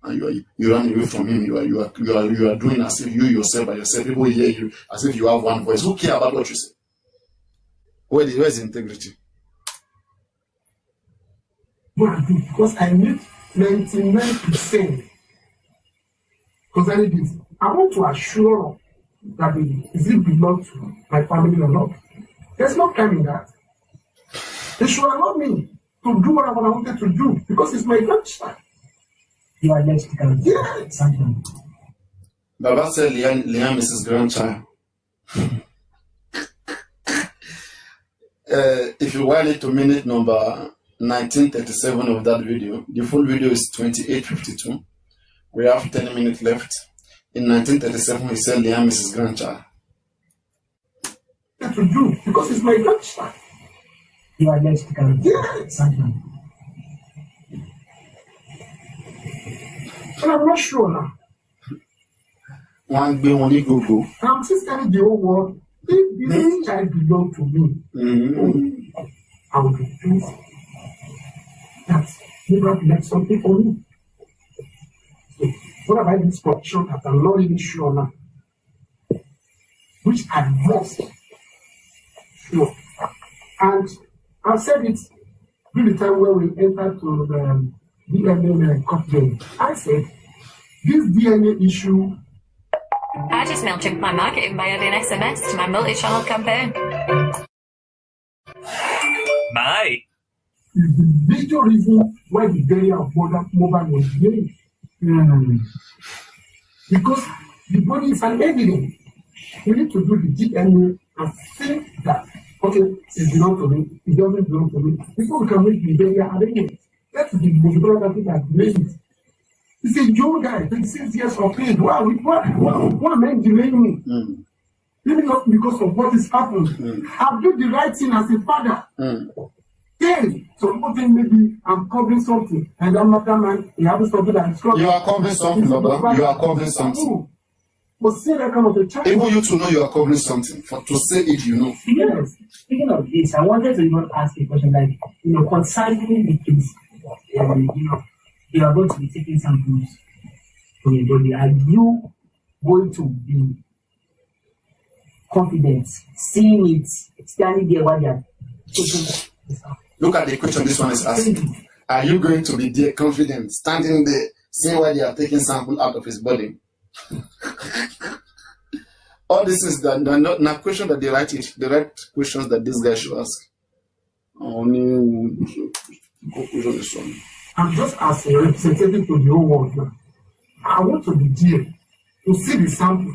S1: And you run away from him. You are doing as if you yourself by yourself. People hear you as if you have one voice. Who cares about what you say? Where's integrity?
S4: Because I need 99% concerning this. I want to assure that is it belong to my family or not. There's no crime in that. They should allow me to do what I wanted to do because it's my grandchild. You are next to come. Yes.
S1: Baba said Liam is his grandchild. If you wind it to minute number 1937 of that video, the full video is 28:52. We have 10 minutes left. In 1937, he said Liam is his grandchild.
S4: To do because it's my grandchild. You are next to come. Yes. And I'm not sure now.
S1: One go.
S4: I'm still telling the whole world, if this child belongs to me, I will be pleased. That's never left something for me. So, what about this condition that I'm not really sure now? Which I must sure. And I've said it during the time when we entered to the DNA court game. I said, this DNA issue.
S6: I just MailChimp my marketing by adding SMS to my multi-channel campaign.
S2: Mate.
S4: Is the major reason why the area of mobile was made. Because the body is an evidence. We need to do the DNA and think that, okay, it belongs to me, it doesn't belong to me. Before we can make the area arrangement. That's the most important thing that made it. He's a young guy, 36 years of age. Why men delaying me? Even not because of what is happened. I've done the right thing as a father. Then, so people think maybe I'm covering something, and I'm not that man, he has something that is covering.
S1: You are covering something, Baba. You are covering something.
S4: But say that kind of a child.
S1: Even you to know you are covering something. For to say it, you know.
S7: Speaking of this, I wanted to even ask a question like, concerning the kids, you are going to be taking samples from your body. Are you going to be confident, seeing it, standing there while they are taking the sample?
S1: Look at the question this one is asking. Are you going to be there confident, standing there, seeing why they are taking sample out of his body? All this is not question that they write it. The right questions that this guy should ask.
S4: I'm just as a representative to the whole world now. I want to be there to see the sample.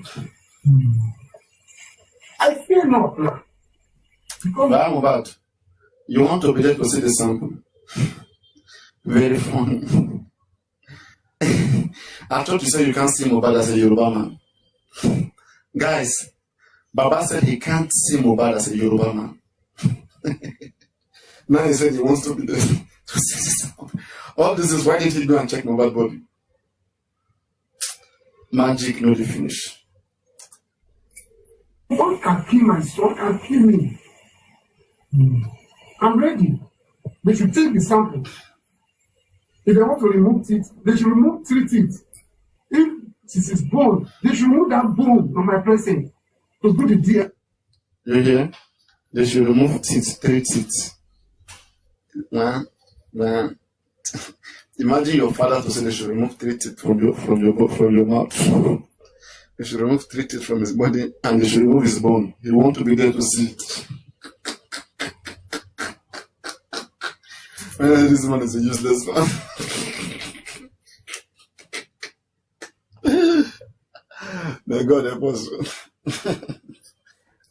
S4: I fear not now.
S1: But I'm about. You want to be there to see the sample. Very funny. I thought you said you can't see Mohbad as a Yoruba man. Guys, Baba said he can't see Mohbad as a Yoruba man. Now he said he wants to be there to see the sample. All this is why did he go and check Mohbad body? Magic, no the finish.
S4: What can kill my son can kill me. I'm ready. They should take the sample. If they want to remove teeth, they should remove 3 teeth. If this is bone, they should remove that bone from my person to do the DNA.
S1: You hear? They should remove teeth, 3 teeth. Man. Imagine your father to say they should remove 3 teeth from your mouth. They should remove 3 teeth from his body and they should remove his bone. He want to be there to see it. This man is a useless man. May God help us.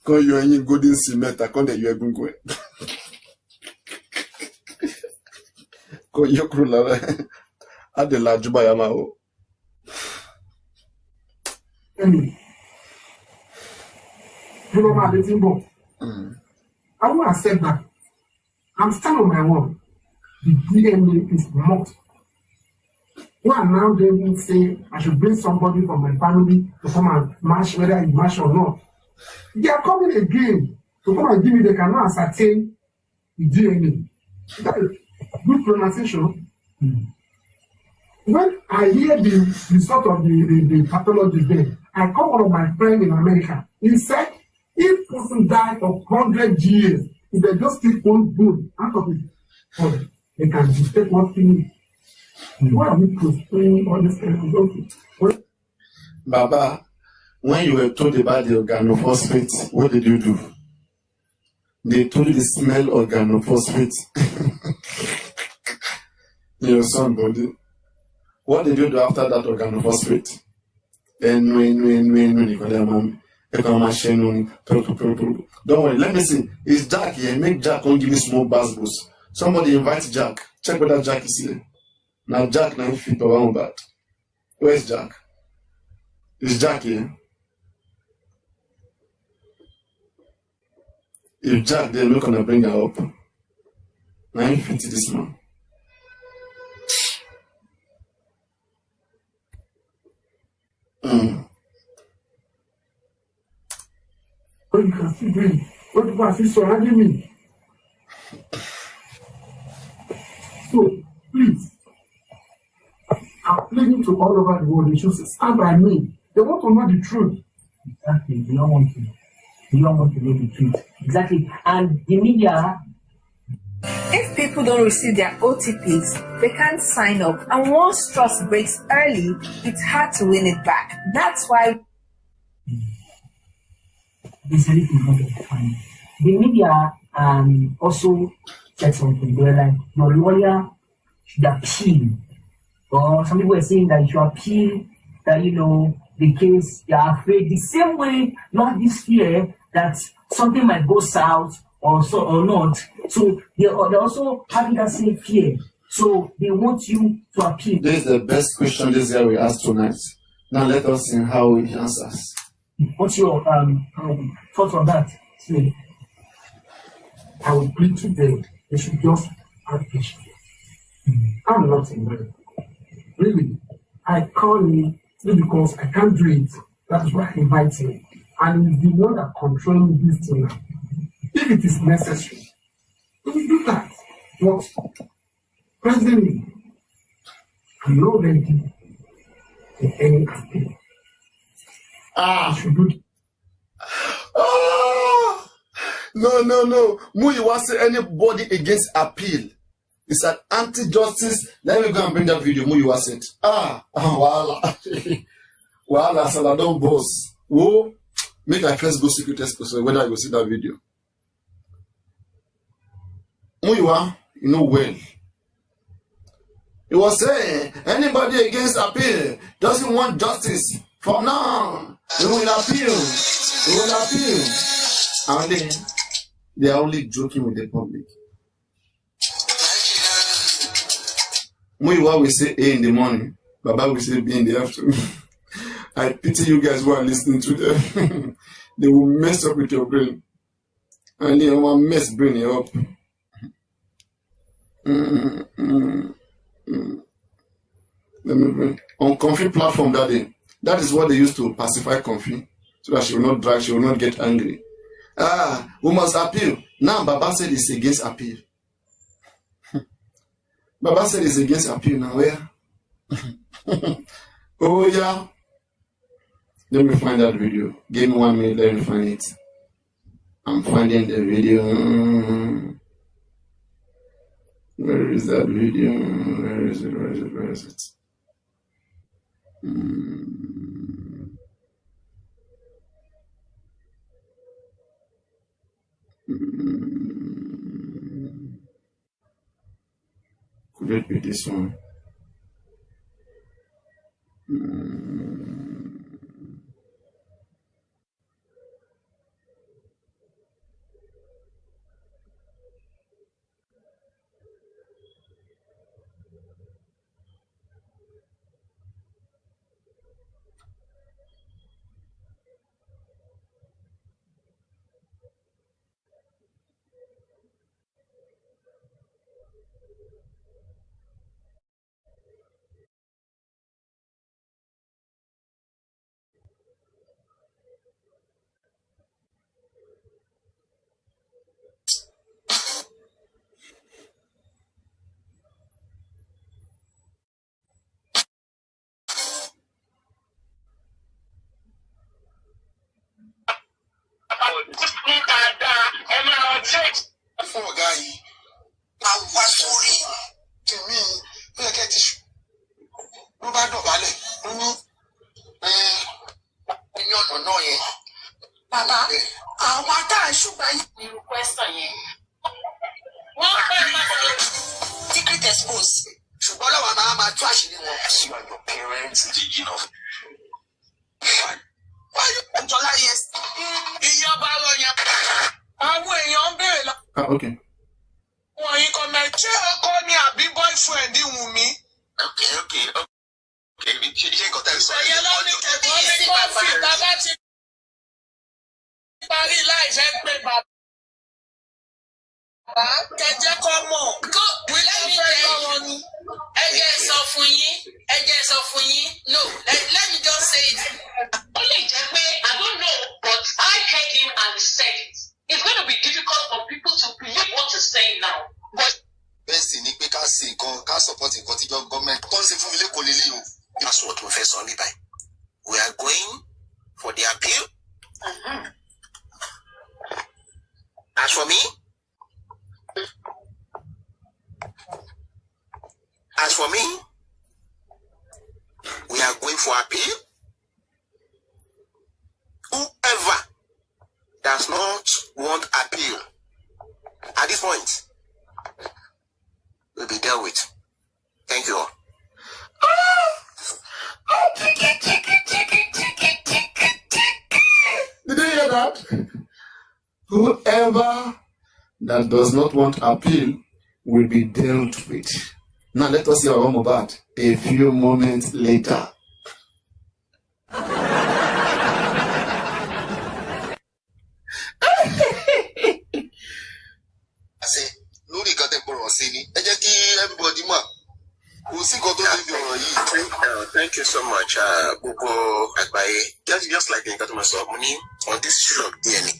S1: Quand you are in golden cement, quand you are going. Quand you are là, à de la juba yamao.
S4: I won't accept that. I'm standing on my word. The DNA is not. Why now they will say I should bring somebody from my family to come and match, whether you match or not. They are coming again to come and give me, they cannot ascertain the DNA. That is good pronunciation. When I hear the result of the pathology there, I call one of my friends in America. He said, if person died of 100 years, if they just take one bone out of his body, they can detect what he needs. Why are we postponing all this kind of thing?
S1: Baba, when you were told about the organophosphate, what did you do? They told you the smell organophosphate. Your son body. What did you do after that organophosphate? Don't worry, let me see. Is Jack here? Make Jack come give me small bus. Somebody invite Jack. Check whether Jack is here. Now Jack now fit around that. Where's Jack? Is Jack here? If Jack there, we're gonna bring her up. Now you fit this man.
S4: What you can see doing? What you can see surrounding me? So, please, I'm pleading to all over the world. They should stand by me. They want to know the truth.
S7: Exactly. They don't want to. They don't want to know the truth. Exactly. And the media.
S8: If people don't receive their OTPs, they can't sign up. And once trust breaks early, it's hard to win it back. That's why.
S7: The media also said something. They were like, your lawyer should appeal. Or some people were saying that you should appeal, that, the case, they are afraid. The same way you have this fear that something might go south or so or not. So they're also having that same fear So they want you to appeal.
S1: This is the best question this guy will ask tonight. Now let us see how he answers.
S7: What's your thoughts on that? See, I would plead to them. They should just have patience. I'm not in mind. Really, I call him because I can't do it. That's why I invite him. And he's the one that controls this thing now. If it is necessary, we will do that. But presently, I'm not ready for any appeal. I should do it.
S1: No. Muyiwa say anybody against appeal is an anti-justice. Let me go and bring that video. Muyiwa said, Wala. Wala, Saladon boss. Whoa, make I first go secret expose whether I go see that video. Muyiwa, you know well. He was saying, anybody against appeal doesn't want justice. From now, they will appeal. They will appeal. And then, they are only joking with the public. Muyiwa will say A in the morning. Baba will say B in the afternoon. I pity you guys who are listening to them. They will mess up with your brain. And they will mess brain you up. Let me bring on Comfy platform that day. That is what they used to pacify Comfy, so that she will not drag, she will not get angry. We must appeal. Now Baba said it's against appeal. Baba said it's against appeal now. Where? Oh yeah. Let me find that video. Give me 1 minute, let me find it. I'm finding the video. Where is that video? Where is it? Where is it? Where is it? Could it be this one?
S9: Fún ọ̀gá yìí, máa wá sórí tèmi ẹ̀kẹ́ ti ṣù. Ló bá dọ̀bálẹ̀, ló ní ẹni ọ̀nà náà yẹn. Bàbá, àwọn adá ṣùgbọ́n yìí ní irú question yẹn. Wọ́n fẹ́ máa ṣe secret expose. Ṣùgbọ́n lọ́wọ́ máa tú àṣírí wọn. You and your parents, you know. Wáyé Ọ̀jọ́lá yẹn. Ìyá bá lọ yẹn. Àwọn èèyàn ń béèrè lọ.
S1: Okay.
S9: Wọ́n yìí kọ́ mẹ́ ṣé ọkọ ni àbí boyfriend Wùmí? Okay. Ṣé nǹkan tẹ̀ sọ? Ẹ̀yẹ ló ní kẹ̀kọ́ ní kọ́fì bàbá ti parí láìfẹ́ pé bàbá. Kẹ̀jẹ́ kọ́ mọ̀. Wílẹ̀ mi jẹ́ yìí. Ẹ̀jẹ̀ sọ fún yín. No, let me just say it. Ó lè jẹ́ pé I don't know, but I heard him and he said it. It's going to be difficult for people to believe what he's saying now. But
S10: best ni pé ká ṣe nǹkan ká support nǹkan tí government tó ń ṣe fún mi lẹ́kọ̀ọ́ lélẹ̀ o. That's what we first on the time. We are going for the appeal. As for me, we are going for appeal. Whoever does not want appeal at this point will be dealt with. Thank you all.
S1: Did you hear that? Whoever that does not want appeal will be dealt with. Now let us see our Mohbad a few moments later.
S10: lórí nǹkan tẹ́ gbọ́rọ̀ sí ni ẹ jẹ́ kí everybody mọ̀ kò sí nǹkan tó ti di ọ̀rọ̀ yìí. Thank you so much gbogbo àgbáyé just like nǹkan tó máa sọ mo ní on this issue of DNA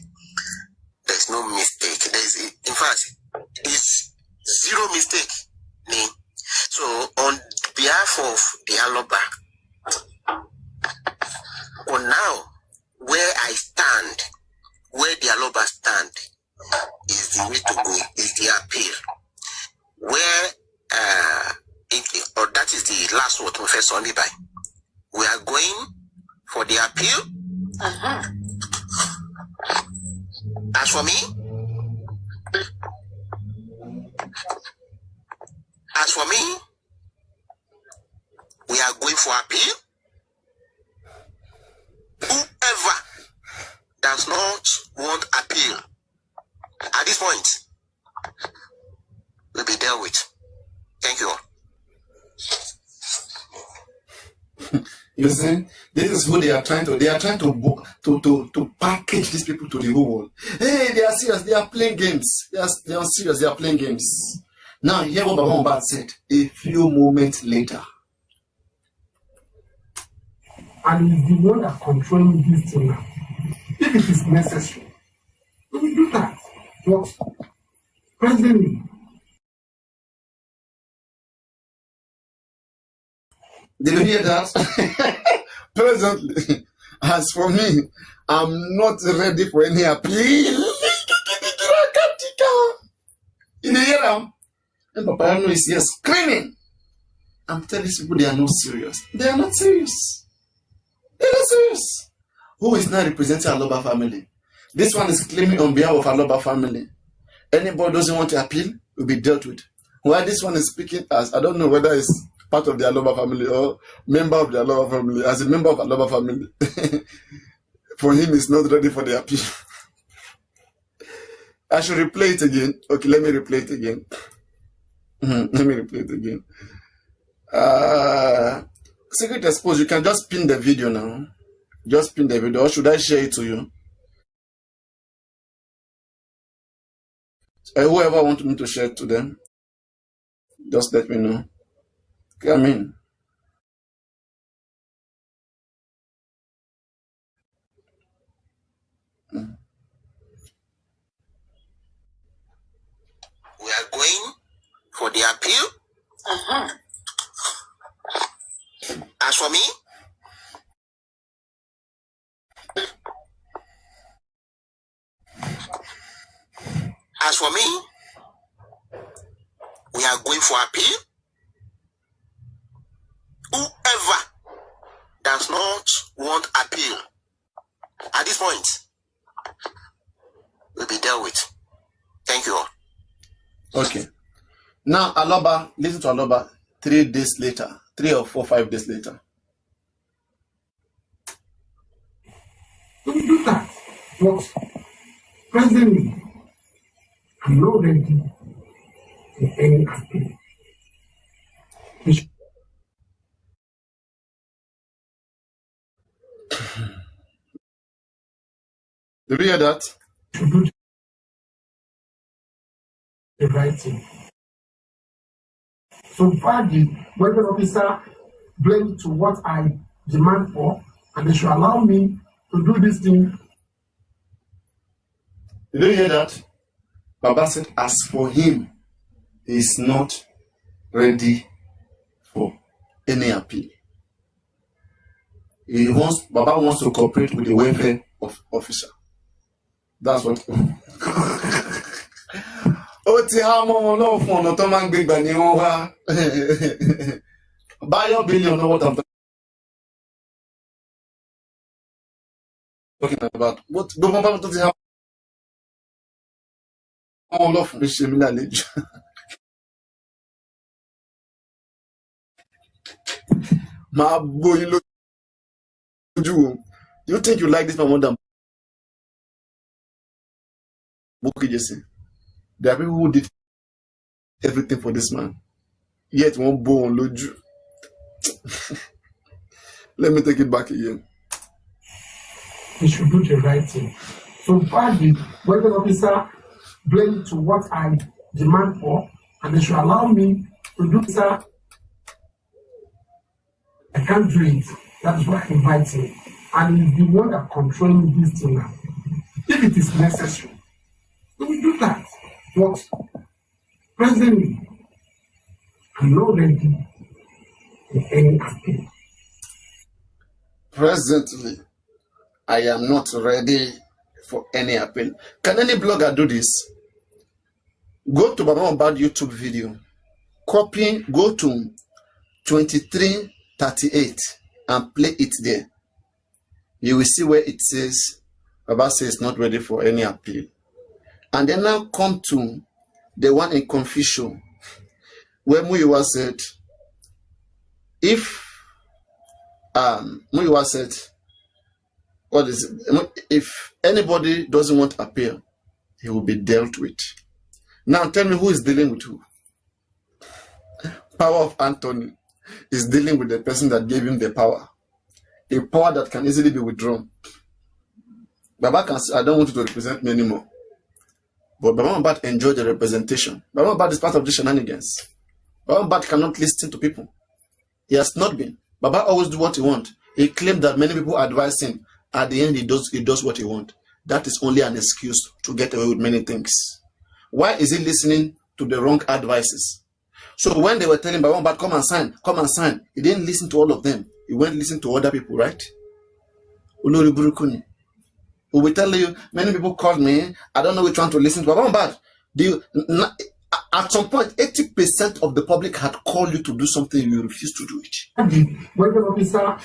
S10: there is no mistake there is in fact it's zero mistake ni so on behalf of the Aloba for now where I stand where the Aloba stand is the way to go, is the appeal. Where, or that is the last word, Professor Only we are going for the appeal. As for me, we are going for appeal. Whoever does not want appeal, at this point, will be dealt with. Thank you all.
S1: You see, this is who they are trying to. They are trying to package these people to the whole world. Hey, they are serious. They are playing games. They are serious. They are playing games. Now, hear what Baba Mohbad said a few moments later.
S4: And he's the one that controlling this thing now. If it is necessary, we will do that. But presently,
S1: did you hear that? Presently, as for me, I'm not ready for any appeal. In the year, and Papalule is here screaming. I'm telling these people they are not serious. They are not serious. They are not serious. Who is now representing Aloba family? This one is claiming on behalf of Aloba family. Anybody doesn't want to appeal will be dealt with. While this one is speaking as, I don't know whether it's part of the Aloba family or member of the Aloba family. As a member of Aloba family, for him, it's not ready for the appeal. I should replay it again. Okay, let me replay it again. Let me replay it again. Secret Expose, you can just pin the video now. Just pin the video. Or should I share it to you? Whoever wants me to share it to them, just let me know. Come in.
S10: We are going for the appeal. As for me, we are going for appeal. Whoever does not want appeal at this point will be dealt with. Thank you all.
S1: Okay. Now, Aloba, listen to Aloba 3 days later, 3 or 4, 5 days later.
S4: we will do that. But presently, I'm not ready for any appeal.
S1: Did you hear that?
S4: To do the right thing. So far, the weapon officer blamed to what I demand for, and they should allow me to do this thing.
S1: Did you hear that? Baba said, as for him, he is not ready for any appeal. Baba wants to cooperate with the welfare officer. That's what. Ó ti há mọ́ wọn lọ́wọ́ fún ọ̀nà tó máa ń gbé gbà ní wọ́n wá. Báyọ̀ billion what I'm talking about. But gbogbo bá tó ti há mọ́ wọn lọ́wọ́ fún ṣe mí lálejò. Máa bóyin lójú o. Do you think you like this man more than Bukky Jesse? There are people who did everything for this man. Yet won't bow on Loju. Let me take it back again.
S4: They should do the right thing. So far, the weather officer blame to what I demand for, and they should allow me to do sir. I can't do it. That is why I invite him. And he's the one that controlling this thing now. If it is necessary, we will do that. But presently, I'm not ready for any appeal.
S1: Presently, I am not ready for any appeal. Can any blogger do this? Go to Baba Mohbad YouTube video, copy, go to 2338 and play it there. You will see where it says Baba says not ready for any appeal. And then now come to the one in Confucius, where Muyiwa said, if Muyiwa said, what is it? If anybody doesn't want appeal, he will be dealt with. Now tell me, who is dealing with who? Power of Anthony is dealing with the person that gave him the power. A power that can easily be withdrawn. Baba can say, I don't want you to represent me anymore. But Baba Mohbad enjoyed the representation. Baba Mohbad is part of the shenanigans. Baba Mohbad cannot listen to people. He has not been. Baba always do what he wants. He claimed that many people advise him. At the end, he does what he wants. That is only an excuse to get away with many things. Why is he listening to the wrong advices? So when they were telling Baba Mohbad, come and sign, he didn't listen to all of them. He went to listen to other people, right? Ulori Burukuni. We will tell you, many people called me, I don't know which one to listen to. Baba Mohbad, at some point, 80% of the public had called you to do something, you refused to do it.
S4: When the officer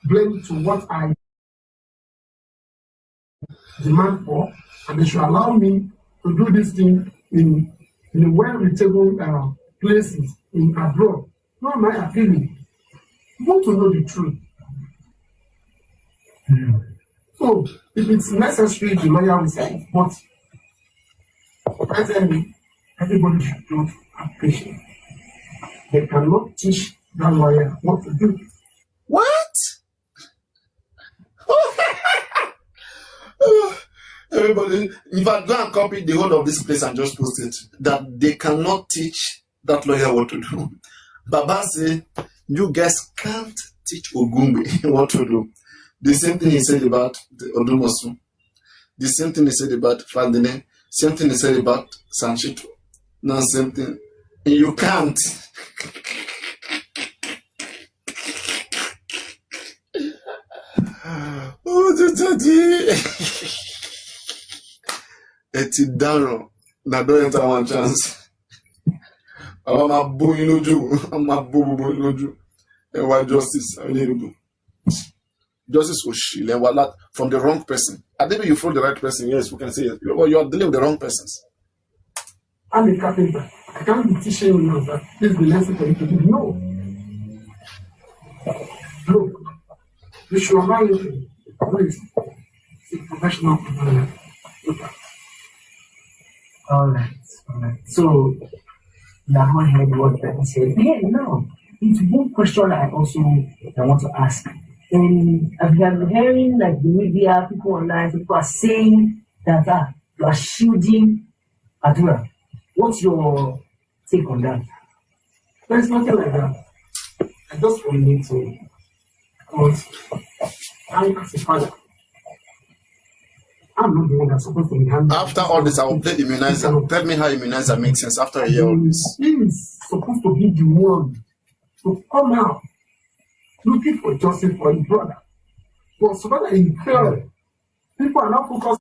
S4: blamed to what I demand for, and they should allow me to do this thing in a well-reachable places in abroad. Who am I appealing? You want to know the truth. So, if it's necessary, the lawyer will say, but presently, everybody should do appreciate. They cannot teach that lawyer what to do.
S1: What? Everybody, if I go and copy the whole of this place and just post it, that they cannot teach that lawyer what to do. Baba say, you guys can't teach Ogumbe what to do. The same thing he said about the Odumosu. The same thing he said about Fadine. Same thing he said about Sanchito. Now same thing. You can't. Eti daro na don't enter one chance. I'm a boo in Oju. I'm a boo in Oju. And why justice? I need to do. Justice was from the wrong person. I think you fool the right person, yes, we can say it. But you are dealing with the wrong persons.
S4: I'm a carpenter. I can't be teaching you now that this is the lesson for you to do. No. Look, you should allow you to please. It's a professional provider.
S7: All right. So, now I heard what Ben said. Yeah, no. It's one question I want to ask. And I've been hearing like the media, people online, people are saying that you are shielding Adura. What's your take on that?
S4: There's nothing like that. I just want you to, because I'm as a father. I'm not the one that's supposed to be handling.
S1: After all this, I will play immunizer. Tell me how immunizer makes sense after a year of this.
S4: He's supposed to be the one to come out looking for justice for his brother. But so that in prayer, people are not focused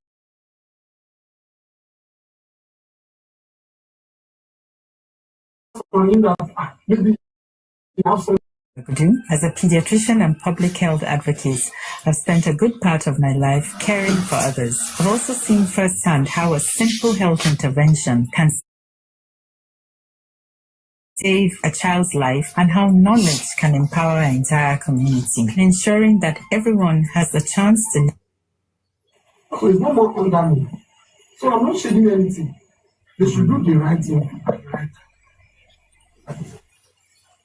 S4: on him that maybe he has some.
S11: As a pediatrician and public health advocate, I've spent a good part of my life caring for others. I've also seen firsthand how a simple health intervention can save a child's life and how knowledge can empower an entire community, ensuring that everyone has a chance to.
S4: So it's no more under me. So I'm not shading anything. They should do the right thing at the right time.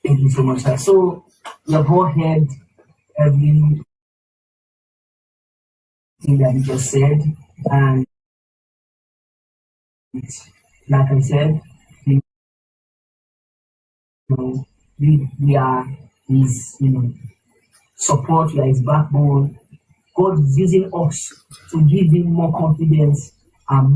S7: Thank you so much, sir. So you have all heard everything that you just said, and like I said, you know, we are his, support, we are his backbone. God is using us to give him more confidence and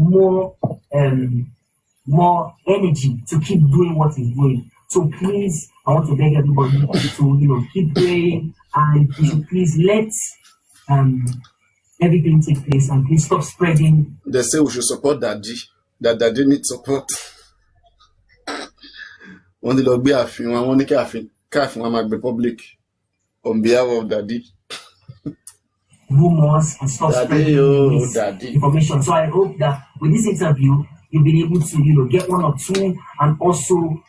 S7: more energy to keep doing what he's doing. So please, I want to beg everybody to keep praying, and you should please let everything take place, and please stop spreading.
S1: They say we should support Daddy. That Daddy needs support. When the Lord be a film, I want to care my public on behalf of Daddy.
S7: Rumors and stop spreading this information. So I hope that with this interview, you'll be able to, get one or two, and also,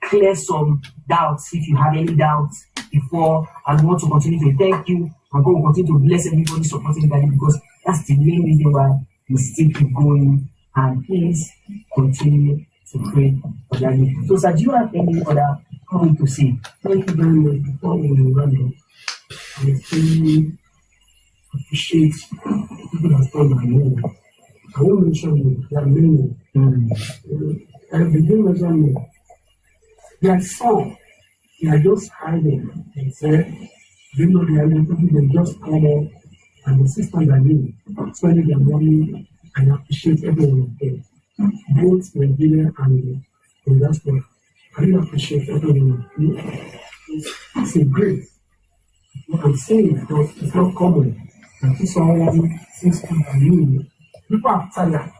S7: clear some doubts if you have any doubts before. And we want to continue to thank you, and God will continue to bless everybody supporting Daddy, because that's the main reason why we still keep going. And please continue to pray for Daddy. So, sir, do you have any other comment to say?
S4: Thank you very much. Before we run off, I really appreciate people that stand by me. I won't mention you. There are many. I begin mentioning you. There are some. They are just hiding and say, they know they are people, they just come up and the system that need, spending their money. I appreciate everyone of them, both Nigeria and the diaspora. I really appreciate everyone of you. It's a great. What I'm saying because it's not common. I see someone seems to be you. People are tired.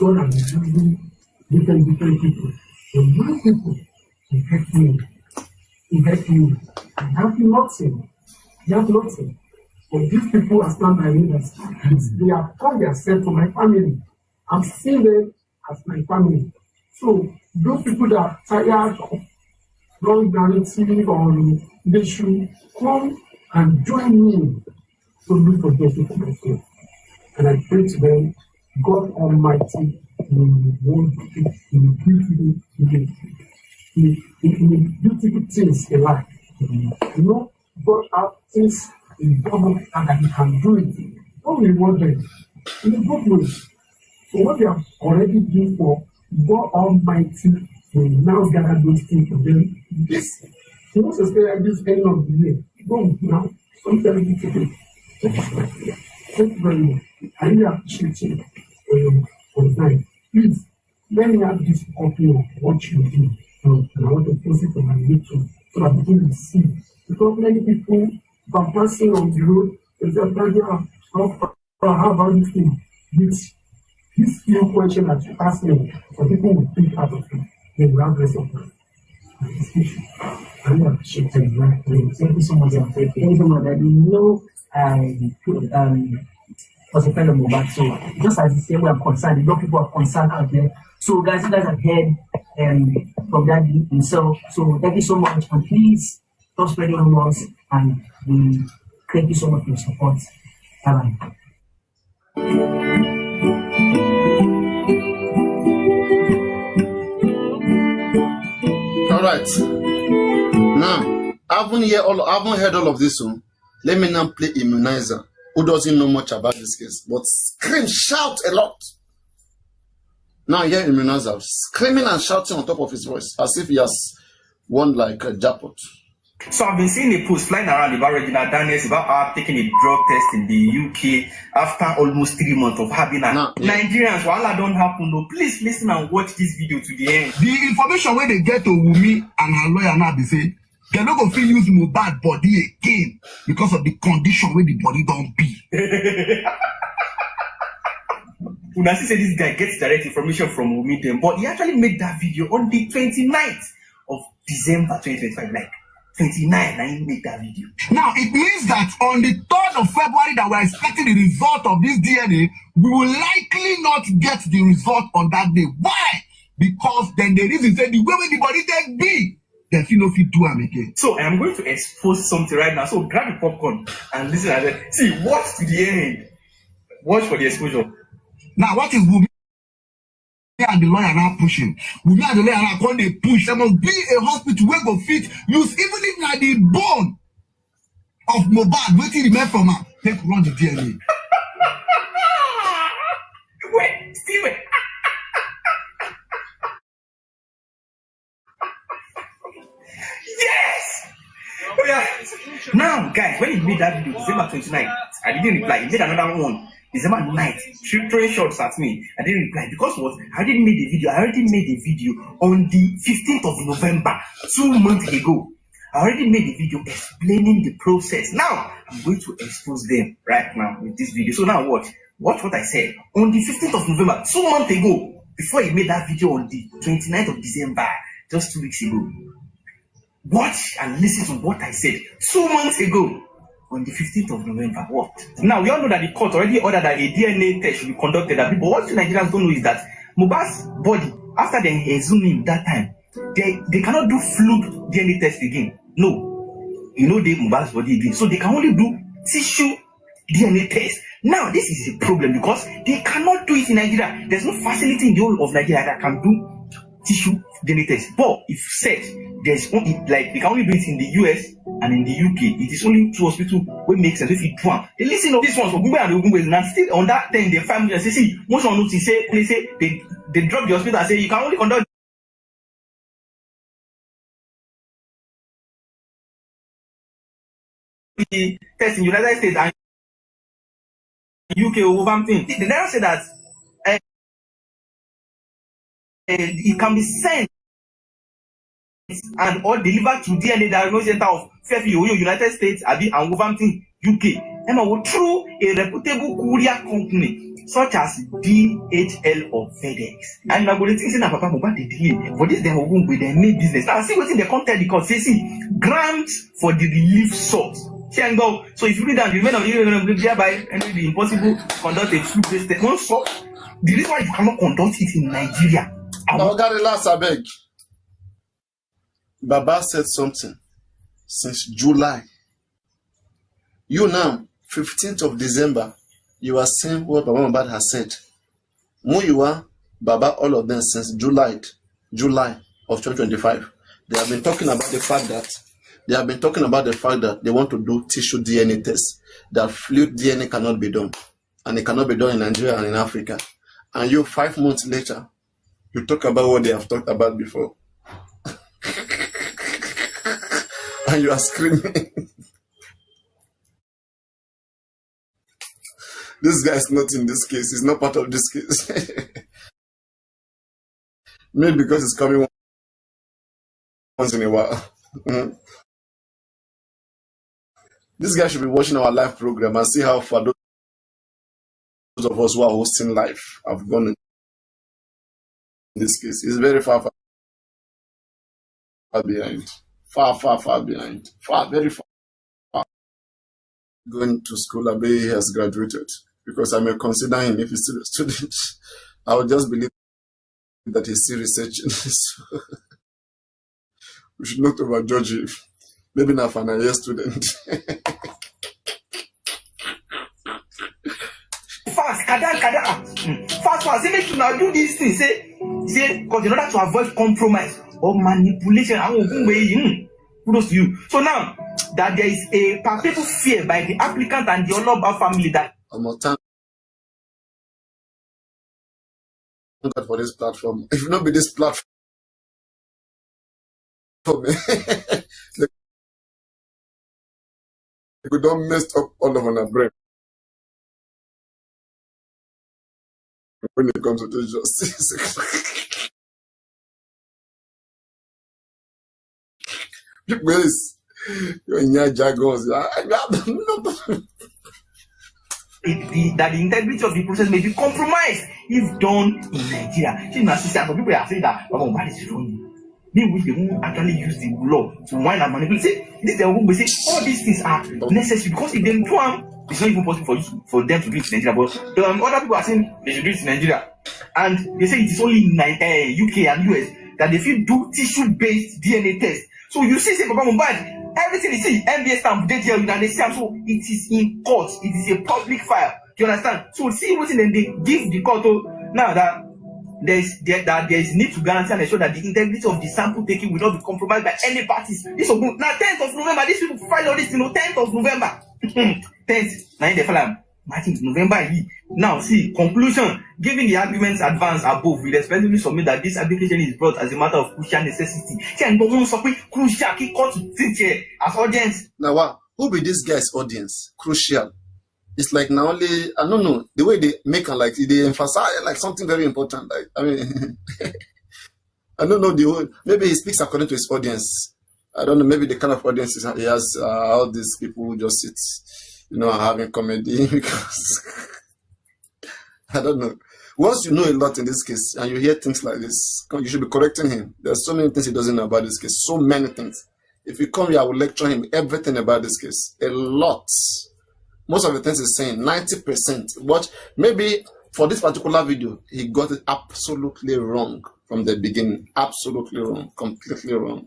S4: God has using different people. The new people can help you. Can help you. And help you nothing. You have nothing. But these people are stand by me. They have come themselves to my family. I'm seeing them as my family. So those people that are tired of wrong guarantee or they should come and join me to look for justice for myself. And I pray to them, God Almighty will give you beautiful things in life. God has things in double and that He can do it. What we want them in a good way. So what they have already done for God Almighty will now gather those things for them. This, he wants to stay at this end of the year. Go now, sometimes you take it. Thank you very much. I really appreciate you for your concern. Please, let me have this copy of what you do. And I want to post it on my YouTube so that people will see. Because many people are passing on the road, they say, how about this thing? This few question that you ask me, some people will think out of it. They will have rest of them. I really appreciate you.
S7: Thank you so much. Thank you so much. I was a friend of mine, so just as the same way I'm concerned, a lot of people are concerned out there. So guys, you guys have heard from Daddy himself. So thank you so much, and please stop spreading rumors, and we thank you so much for your support. Bye bye.
S1: All right. Now, I haven't heard all of this one. Let me now play Immunizer, who doesn't know much about this case, but scream, shout a lot. Now hear Immunizer screaming and shouting on top of his voice, as if he has won like a jackpot.
S2: So I've been seeing a post flying around about Regina Daniels about her taking a drug test in the UK after almost 3 months of having her. Nigerians, while that don't happen, though, please listen and watch this video to the end.
S3: The information where they get to Wumi and her lawyer now, they say they're not going to use Mohbad body again because of the condition where the body don't be.
S2: Una see say this guy gets direct information from Wumi them, but he actually made that video on the 29th of December 2025, like 29, and he made that video.
S3: Now, it means that on the 3rd of February that we're expecting the result of this DNA, we will likely not get the result on that day. Why? Because then the reason say the way when the body take be, then you know if you do them again.
S2: So I am going to expose something right now. So grab the popcorn and listen and then see, watch to the end. Watch for the exposure.
S3: Now, what is Wumi? and the lawyer now pushing. We and the lawyer now when they push. There must be a hospital where go fit use even if like the bone of Mohbad waiting remain from her. Take run the DNA.
S2: Wait, Steven. Yes! Oh, yeah. Now, guys, when he made that video, December 29th, I didn't reply. He made another one, December 9th, throwing shots at me. I didn't reply because what? I already made a video on the 15th of November, 2 months ago. I already made a video explaining the process. Now, I'm going to expose them right now with this video. So now watch what I said. On the 15th of November, 2 months ago, before he made that video on the 29th of December, just 2 weeks ago. Watch and listen to what I said 2 months ago on the 15th of November. What? Now, we all know that the court already ordered that a DNA test should be conducted. But what the Nigerians don't know is that Mohbad's body, after they exhumed him that time, they cannot do fluke DNA test again. No. You know they Mohbad's body again. So they can only do tissue DNA test. Now, this is a problem because they cannot do it in Nigeria. There's no facility in the whole of Nigeria that can do tissue DNA test. But if said there's only like they can only do it in the US and in the UK. It is only 2 hospitals where makes sense if you do one. They listen to this one for Google and Google and still on that thing they find and see most of them say they drop the hospital and say you can only conduct the test in United States and UK or something. They never say that it can be sent and or delivered to DNA Diagnosis Center of Fairfield, United States, and Wolverhampton, UK. And through a reputable courier company such as DHL or FedEx. And I'm going to think that Papa Mohbad they delay for this. They will go with their main business. Now see what's in the content because they see grants for the relief source. Go. So if you read that, you may not even be thereby and it be impossible to conduct a flu test. One so the reason why you cannot conduct it in Nigeria.
S1: Last I beg. Baba said something since July. You now, 15th of December, you are saying what Baba Mohbad has said. Who you are, Baba, all of them since July of 2025. They have been talking about the fact that they want to do tissue DNA tests. That fluid DNA cannot be done. And it cannot be done in Nigeria and in Africa. And you, 5 months later, you talk about what they have talked about before. And you are screaming. This guy is not in this case. He's not part of this case. Maybe because it's coming once in a while. This guy should be watching our live program and see how far those of us who are hosting live have gone in this case. It's very far behind. Far behind. Very far. Going to school, I bet he has graduated. Because I may consider him if he's still a student. I would just believe that he's still researching. We should not overjudge him. Maybe not an year student.
S2: Fast. Say make you now do this thing. Say, because in order to avoid compromise or manipulation, I will kudos to you. So now that there is a palpable fear by the applicant and the Oloba family that
S1: thank God for this platform. If not be this platform, we don't mess up all of our brain when it comes to the justice. Please, you're in your jargons.
S2: That the integrity of the process may be compromised if done in Nigeria. Some people are saying that Mohbad is wrong. They won't actually use the law to wind and manipulate. Say all these things are necessary because if they do them, it's not even possible for them to do it in Nigeria. But other people are saying they should do it in Nigeria, and they say it is only in UK and US that they feel do tissue-based DNA test. So you see, Papa Mohbad. Everything you see, NBA stamp, they tell you that they stamp, so it is in court. It is a public file. Do you understand? So see what then they give the court now that there is need to guarantee and ensure that the integrity of the sample taking will not be compromised by any parties. This will now 10th of November. These people filed all this, 10th of November. 10th. Now they file. Martin, November. Now see conclusion. Given the arguments advanced above, we respectfully submit that this application is brought as a matter of crucial necessity. Crucial. To teach as audience.
S1: Now what? Who be this guy's audience? Crucial. It's like now only I don't know the way they make it, like they emphasize like something very important. Like I mean, I don't know the whole. Maybe he speaks according to his audience. I don't know. Maybe the kind of audience he has. All these people who just sit, having comedy because I don't know. Once you know a lot in this case and you hear things like this, you should be correcting him. There's so many things he doesn't know about this case. So many things. If you come here, I will lecture him everything about this case. A lot. Most of the things he's saying, 90%. But maybe for this particular video, he got it absolutely wrong from the beginning. Absolutely wrong. Completely wrong.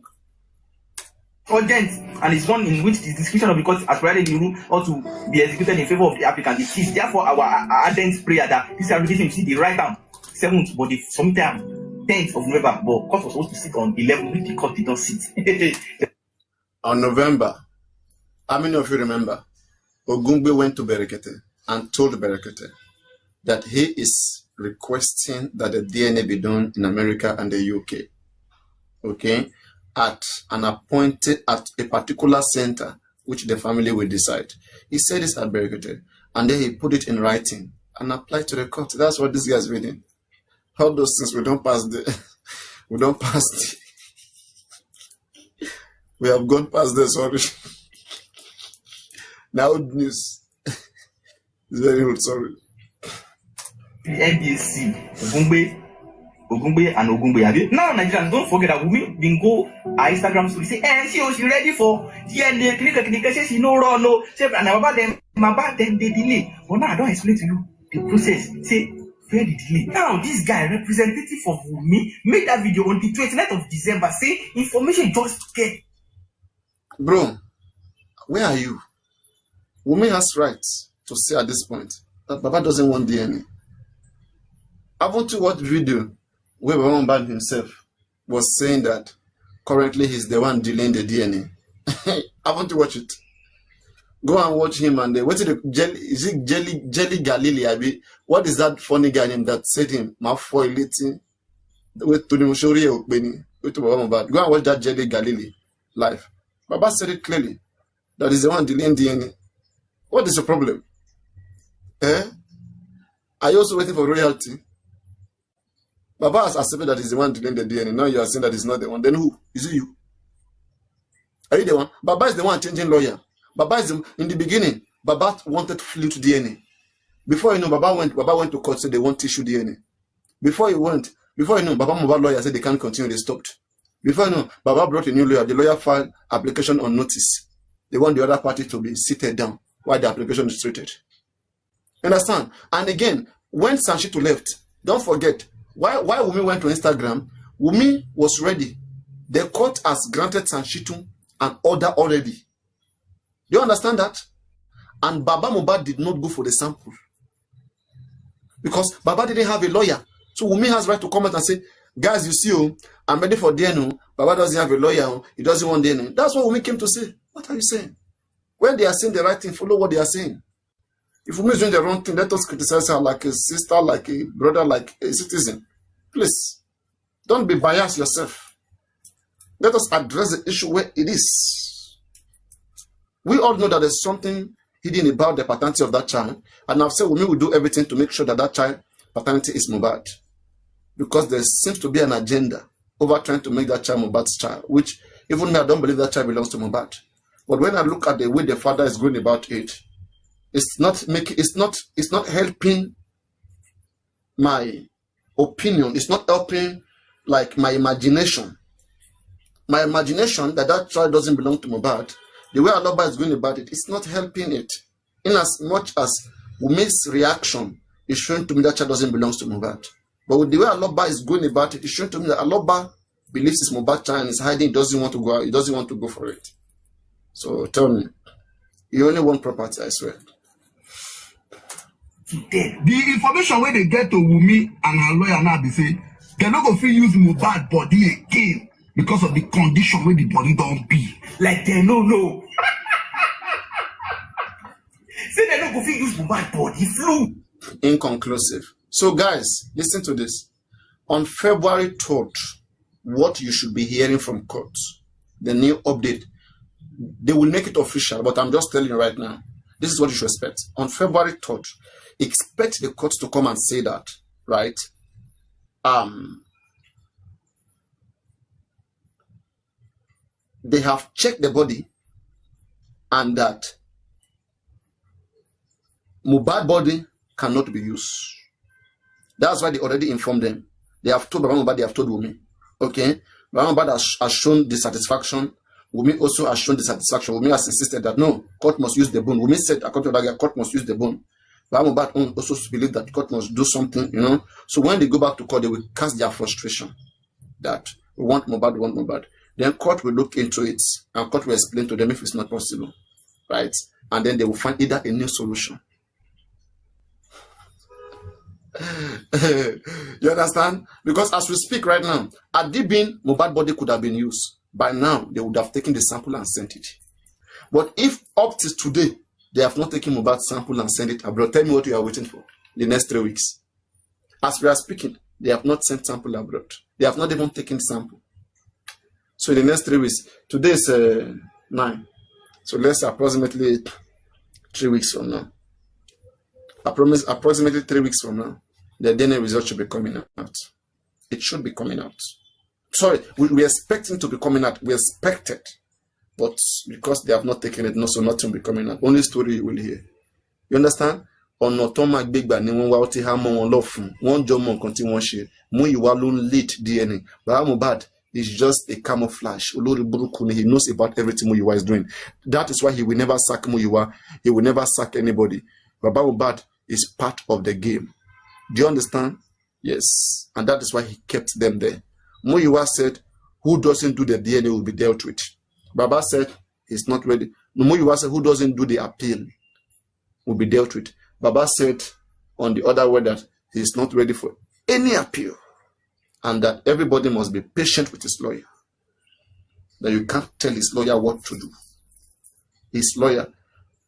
S2: Urgent, and it's one in which the discretion of the court as provided in the rule ought to be executed in favor of the applicant. It is therefore our ardent prayer that this application, you see, the right down 7th, but the sometime 10th of November, but court was supposed to sit on 11th, which the court did not sit.
S1: On November, how many of you remember? Ogungbe went to Berekete and told Berekete that he is requesting that the DNA be done in America and the UK. Okay? At a particular center, which the family will decide. He said this at Berekete, and then he put it in writing and applied to the court. That's what this guy is reading. All those things we don't pass we have gone past the sorry. Now news. It's very good, sorry.
S2: NBC, Ogungbe and Ogungbe. Now Nigerians, don't forget that Wumi been go our Instagram story say, she ready for DNA, clinical, say she no run, no. Say, and about them, they delay. But now I don't explain to you the process. Say, where the delay. Now this guy, representative of Wumi, made that video on the 29th of December, say information just get.
S1: Bro, where are you? Wumi has rights to say at this point that Baba doesn't want DNA. Haven't you watched video where Baba Mohbad himself was saying that currently he's the one delaying the DNA? Haven't you watched it? Go and watch him and what is it Jelly Galili? What is that funny guy name that said him? Mafoiliti. Wait to the Mushori Okbeni. Wait to Baba Mohbad. Go and watch that Jelly Galili live. Baba said it clearly that he's the one delaying DNA. What is the problem? Are you also waiting for royalty? Baba has accepted that he's the one delaying the DNA. Now you are saying that he's not the one. Then who? Is it you? Are you the one? Baba is the one changing lawyer. Baba is in the beginning. Baba wanted flute DNA. Before you know, Baba went to court, said they want tissue DNA. Before you know, Baba Mohbad lawyer said they can't continue, they stopped. Before you know, Baba brought a new lawyer. The lawyer filed application on notice. They want the other party to be seated down while the application is treated. Understand? And again, when Sanshitu left, don't forget, why Wumi went to Instagram, Wumi was ready. The court has granted Sanshitu an order already. Do you understand that? And Baba Mohbad did not go for the sample. Because Baba didn't have a lawyer. So Wumi has right to come out and say, guys, you see, I'm ready for DNA. Baba doesn't have a lawyer. He doesn't want DNA. That's what Wumi came to say. What are you saying? When they are saying the right thing, follow what they are saying. If Wumi is doing the wrong thing, let us criticize her like a sister, like a brother, like a citizen. Please, don't be biased yourself. Let us address the issue where it is. We all know that there's something hidden about the paternity of that child, and I've said Wumi will do everything to make sure that that child paternity is Mohbad, because there seems to be an agenda over trying to make that child Mohbad's child, which even me, I don't believe that child belongs to Mohbad. But when I look at the way the father is going about it, it's not helping my opinion. It's not helping like my imagination. My imagination that child doesn't belong to Mohbad, the way Aloba is going about it, it's not helping it. In as much as Wumi's reaction is showing to me that child doesn't belong to Mohbad. But with the way Aloba is going about it, it's showing to me that Aloba believes it's Mohbad child and is hiding. He doesn't want to go out. He doesn't want to go for it. So tell me, you only want property, I swear.
S2: to death.
S3: The information where they get to Wumi and her lawyer now, they say they're not going to use Mohbad body again because of the condition where the body don't be.
S2: Like they no. Say they're not going to use Mohbad body flu.
S1: Inconclusive. So guys, listen to this. On February 3rd, what you should be hearing from court, the new update, they will make it official, but I'm just telling you right now, this is what you should expect. On February 3rd, expect the court to come and say that, right? They have checked the body and that Mohbad body cannot be used. That's why they already informed them. They have told Baba Mohbad, they have told Wumi. Okay? Baba Mohbad has shown dissatisfaction. Wumi also has shown dissatisfaction. Wumi has insisted that no, court must use the bone. Wumi said, according to that, court must use the bone. Baba Mohbad also believe that court must do something, you know. So when they go back to court, they will cast their frustration that we want Mohbad. Then court will look into it and court will explain to them if it's not possible, right? And then they will find either a new solution. You understand? Because as we speak right now, had the been Mohbad body could have been used, by now they would have taken the sample and sent it. But if up to today they have not taken Mohbad sample and sent it abroad, tell me what you are waiting for the next 3 weeks. As we are speaking, they have not sent sample abroad. They have not even taken sample. So in the next 3 weeks, today is 9. So let's say approximately 3 weeks from now. Approximately 3 weeks from now, the DNA result should be coming out. It should be coming out. Sorry, we expect it to be coming out. We expect it. But because they have not taken it, no, so nothing will be coming out. Only story you will hear. You understand? On automatic big bang, one job on continue. Muyiwa lone lead DNA. But Mohbad is just a camouflage. He knows about everything Muyiwa is doing. That is why he will never sack Muyiwa. He will never sack anybody. Baba Mohbad is part of the game. Do you understand? Yes. And that is why he kept them there. Muyiwa said, who doesn't do the DNA will be dealt with. Baba said, he's not ready. Muyiwa said, who doesn't do the appeal will be dealt with. Baba said, on the other way, that he's not ready for any appeal. And that everybody must be patient with his lawyer. That you can't tell his lawyer what to do. His lawyer,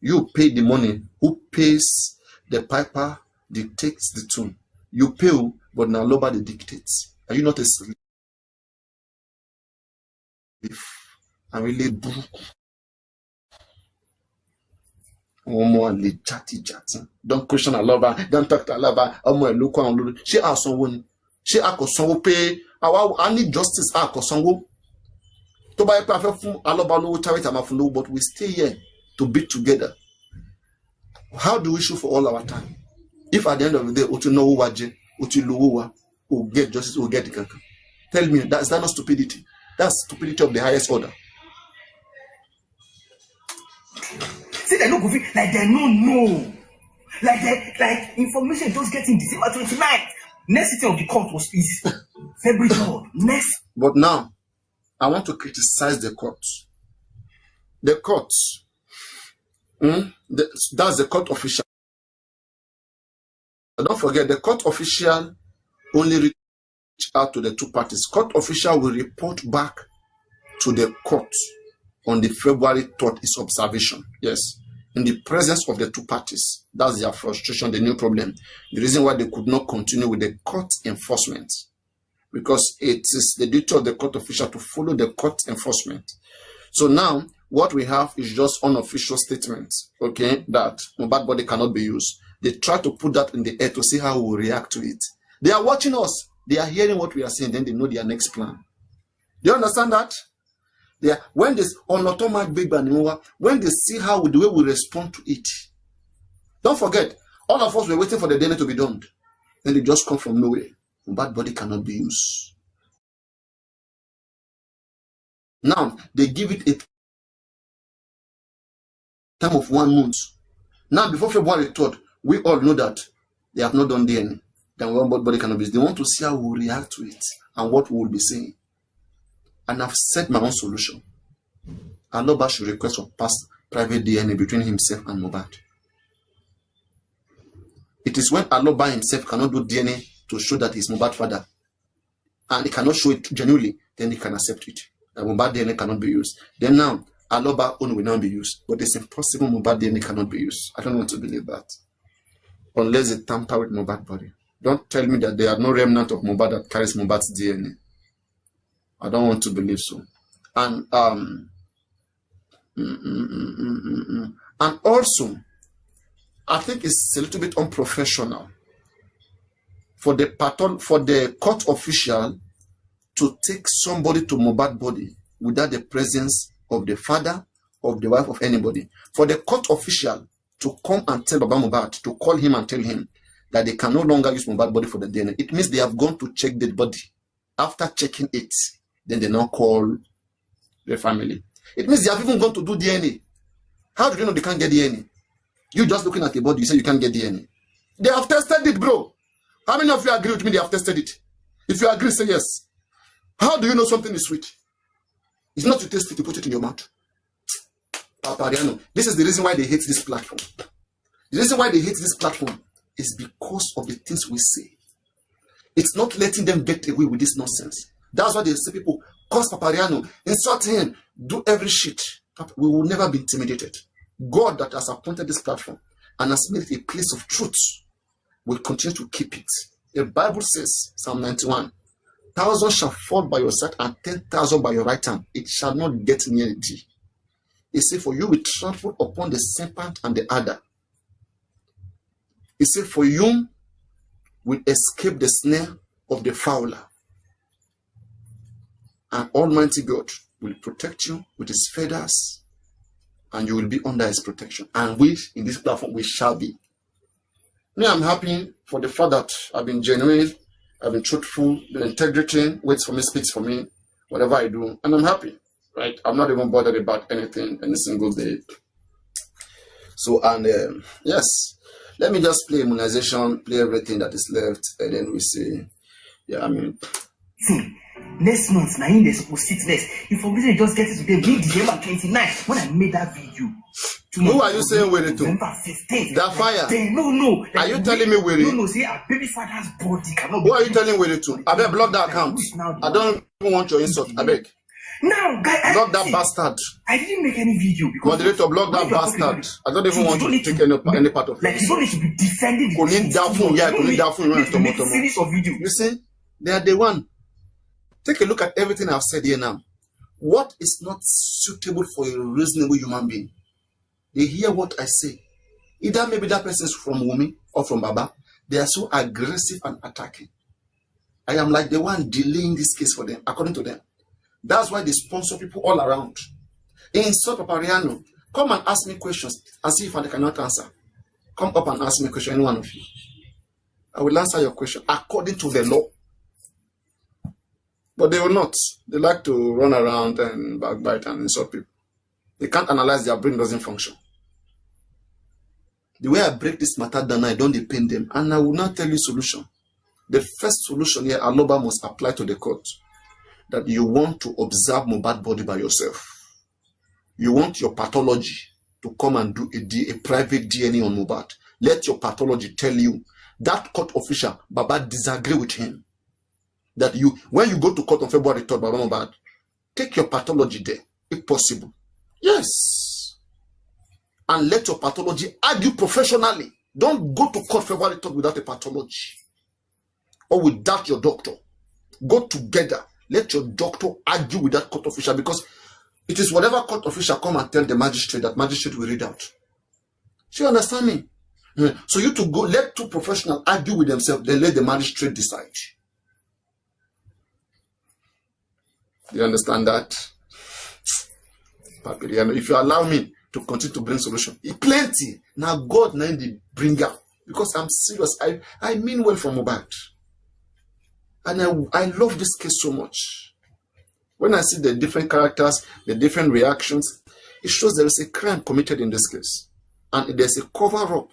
S1: you pay the money. Who pays the piper dictates the tune. You pay, but now nobody dictates. Are you not a slave? I'm really broke. Don't question a lover. Don't talk to a lover. She has someone. She has someone pay. I need justice. I have someone. To buy perfect fun, but we stay here to be together. How do we show for all our time? If at the end of the day, we'll get justice, we'll get the kanka. Tell me, is that not stupidity? That's stupidity of the highest order.
S2: See, they no go like they no. Like information just getting December 29th. Next sitting of the court was February 3rd. Next.
S1: But now, I want to criticize the court. The court, that's the court official. Don't forget, the court official only reach out to the two parties. Court official will report back to the court on the February 3rd is observation. Yes. In the presence of the two parties. That's their frustration, the new problem. The reason why they could not continue with the court enforcement. Because it is the duty of the court official to follow the court enforcement. So now, what we have is just unofficial statements, okay, that Mohbad body cannot be used. They try to put that in the air to see how we will react to it. They are watching us. They are hearing what we are saying. Then they know their next plan. Do you understand that? They are, when this on automatic big bang, when they see how the way we respond to it. Don't forget, all of us were waiting for the DNA to be done. Then they just come from nowhere. Mohbad body cannot be used. Now they give it a time of 1 month. Now before February 3rd, we all know that they have not done DNA. Then one body cannot be used. They want to see how we react to it and what we will be saying. And I've set my own solution. Aloba should request for past private DNA between himself and Mohbad. It is when Aloba himself cannot do DNA to show that he's Mohbad's father, and he cannot show it genuinely, then he can accept it. And Mohbad DNA cannot be used. Then now, Aloba own will not be used. But it's impossible Mohbad DNA cannot be used. I don't want to believe that. Unless they tamper with Mohbad's body. Don't tell me that there are no remnant of Mohbad that carries Mohbad's DNA. I don't want to believe so. And and also, I think it's a little bit unprofessional for the court official to take somebody to Mohbad body without the presence of the father, of the wife, of anybody. For the court official to come and tell Baba Mohbad, to call him and tell him that they can no longer use Mohbad body for the DNA. It means they have gone to check the body. After checking it, then they now call the family. It means they have even gone to do DNA. How do you know they can't get DNA? You just looking at the body, you say you can't get DNA. They have tested it, bro. How many of you agree with me they have tested it? If you agree, say yes. How do you know something is sweet? It's not to taste it, to put it in your mouth. Papariano. This is the reason why they hate this platform. The reason why they hate this platform is because of the things we say. It's not letting them get away with this nonsense. That's why they say people curse Papariano, insult him, do every shit. We will never be intimidated. God that has appointed this platform and has made it a place of truth will continue to keep it. The Bible says, Psalm 91, 1,000 shall fall by your side and 10,000 by your right hand. It shall not get near thee. He said, for you will trample upon the serpent and the adder. He said, for you will escape the snare of the fowler. And Almighty God will protect you with his feathers, and you will be under his protection. And we, in this platform, we shall be. Me, I'm happy for the fact that I've been genuine, I've been truthful, the integrity waits for me, speaks for me, whatever I do, and I'm happy, right? I'm not even bothered about anything, any single day. So, and yes, let me just play immunization, play everything that is left, and then we see, yeah, I mean.
S2: Next month, now in the sit next. If for reason just get it today, mid-December 29, when I made that video.
S1: Who are you saying with it to? That fire?
S2: No.
S1: Are you telling me with it?
S2: No, say a baby father's body cannot.
S1: Who are you telling with it to? I beg, block that account. I don't even want your insult. I beg.
S2: Now, guys,
S1: block that bastard.
S2: I didn't make any video because
S1: moderator, block that bastard. I don't even want you to take any part of it.
S2: Like you don't need to be defending the
S1: series of video. You see, they are the one. Take a look at everything I've said here now. What is not suitable for a reasonable human being? They hear what I say. Either maybe that person is from Wumi or from Baba. They are so aggressive and attacking. I am like the one delaying this case for them, according to them. That's why they sponsor people all around. Insult Papariano. Come and ask me questions and see if I cannot answer. Come up and ask me a question, any one of you. I will answer your question according to the law. But they will not. They like to run around and backbite and insult people. They can't analyze, their brain doesn't function. The way I break this matter down, I don't depend them. And I will not tell you solution. The first solution here, Aloba must apply to the court. That you want to observe Mohbad's body by yourself. You want your pathology to come and do a private DNA on Mohbad. Let your pathology tell you that court official, Baba, disagree with him. That you, when you go to court on February 3rd, Baba Mohbad, take your pathology there, if possible. Yes. And let your pathology argue professionally. Don't go to court February 3rd without a pathology. Or without your doctor. Go together. Let your doctor argue with that court official, because it is whatever court official come and tell the magistrate, that magistrate will read out. So you understand me? So you to go, let two professionals argue with themselves, then let the magistrate decide. Do you understand that? Papiriano, if you allow me to continue to bring solution, plenty. Now God now the bringer, because I'm serious. I mean well for Mohbad. And I love this case so much. When I see the different characters, the different reactions, it shows there is a crime committed in this case. And there's a cover-up.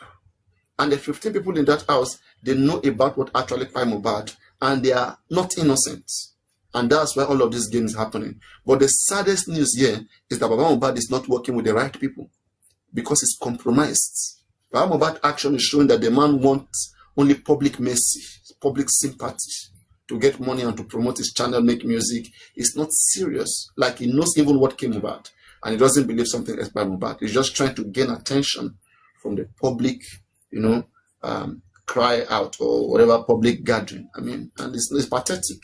S1: And the 15 people in that house, they know about what actually killed Mohbad. And they are not innocent. And that's why all of this game is happening. But the saddest news here is that Baba Mohbad is not working with the right people. Because he's compromised. Baba Mohbad action is showing that the man wants only public mercy, public sympathy, to get money and to promote his channel, make music. It's not serious. Like, he knows even what came about, and he doesn't believe something else by Mohbad. He's just trying to gain attention from the public, cry out or whatever public gathering. I mean, and it's pathetic.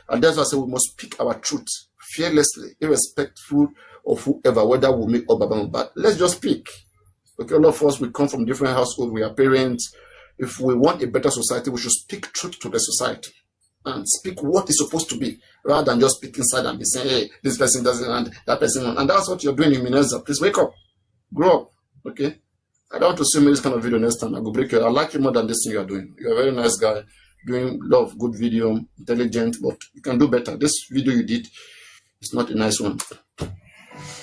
S1: And that's why I say we must speak our truth fearlessly, irrespectful of whoever, whether we make or Baba Mohbad. Let's just speak. Okay, all of us, we come from different households, we are parents. If we want a better society, we should speak truth to the society and speak what is supposed to be, rather than just speak inside and be saying, hey, this person doesn't want, that person wants. And that's what you're doing in Minnesota. Please wake up, grow up, okay? I don't want to see me this kind of video next time. I go break you. I like you more than this thing you are doing. You're a very nice guy, doing a lot of good video, intelligent, but you can do better. This video you did is not a nice one.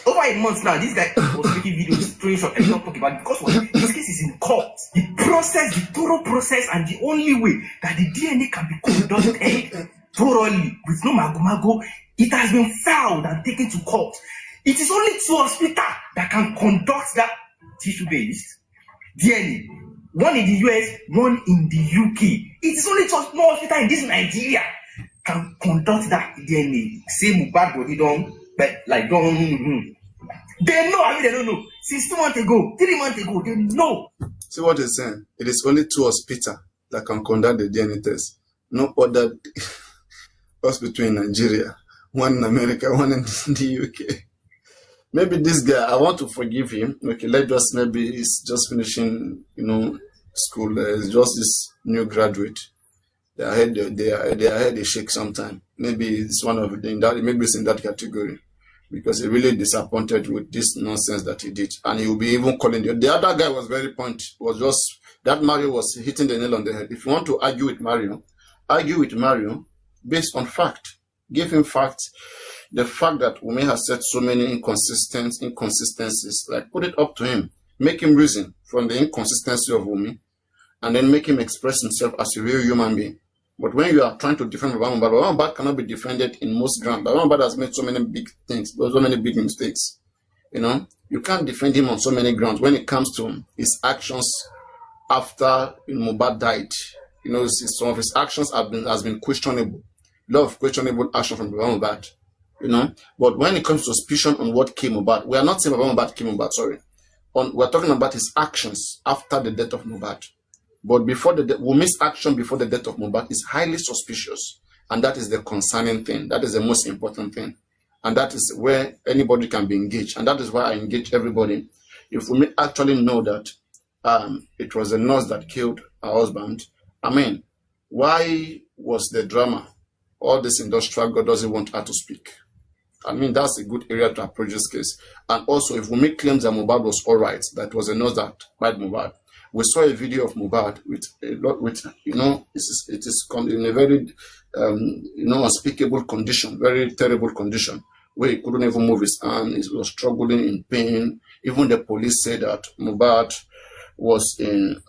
S2: Over a month now, this guy was making videos, screenshots, and not talking about it, because this case is in court. The thorough process, and the only way that the DNA can be conducted thoroughly with no mago, it has been filed and taken to court. It is only 2 hospitals that can conduct that tissue-based DNA. One in the US, one in the UK. It is only 2 hospitals in this Nigeria can conduct that DNA. Same bad body don't. But like they know, I mean they don't know. Since 2 months ago, 3 months ago, they know.
S1: See what he's saying? It is only 2 hospitals that can conduct the DNA test. No other hospital in Nigeria. One in America, one in the UK. Maybe this guy, I want to forgive him. Okay, maybe he's just finishing, school. It's just this new graduate. They had a shake sometime. Maybe it's one of maybe it's in that category, because he really disappointed with this nonsense that he did, and he will be even calling you. The other guy was very pointy. Was just that Mario was hitting the nail on the head. If you want to argue with Mario based on fact. Give him facts. The fact that Wunmi has said so many inconsistencies, like, put it up to him. Make him reason from the inconsistency of Wunmi, and then make him express himself as a real human being. But when you are trying to defend Baba Mohbad cannot be defended in most grounds. Baba Mohbad has made so many big things, so many big mistakes. You can't defend him on so many grounds when it comes to his actions after Mohbad died. Some of his actions has been questionable. A lot of questionable action from Baba Mohbad. But when it comes to suspicion on what came about, we are not saying Baba Mohbad came about, sorry. We're talking about his actions after the death of Mohbad. But before Wunmi's action before the death of Mohbad is highly suspicious. And that is the concerning thing. That is the most important thing. And that is where anybody can be engaged. And that is why I engage everybody. If Wunmi actually know that it was a nurse that killed her husband, why was the drama? All this industrial God doesn't want her to speak. That's a good area to approach this case. And also, if Wunmi claims that Mohbad was all right, that was a nurse that died Mohbad. We saw a video of Mohbad with it is in a very unspeakable condition, very terrible condition, where he couldn't even move his hand. He was struggling in pain. Even the police said that Mohbad was in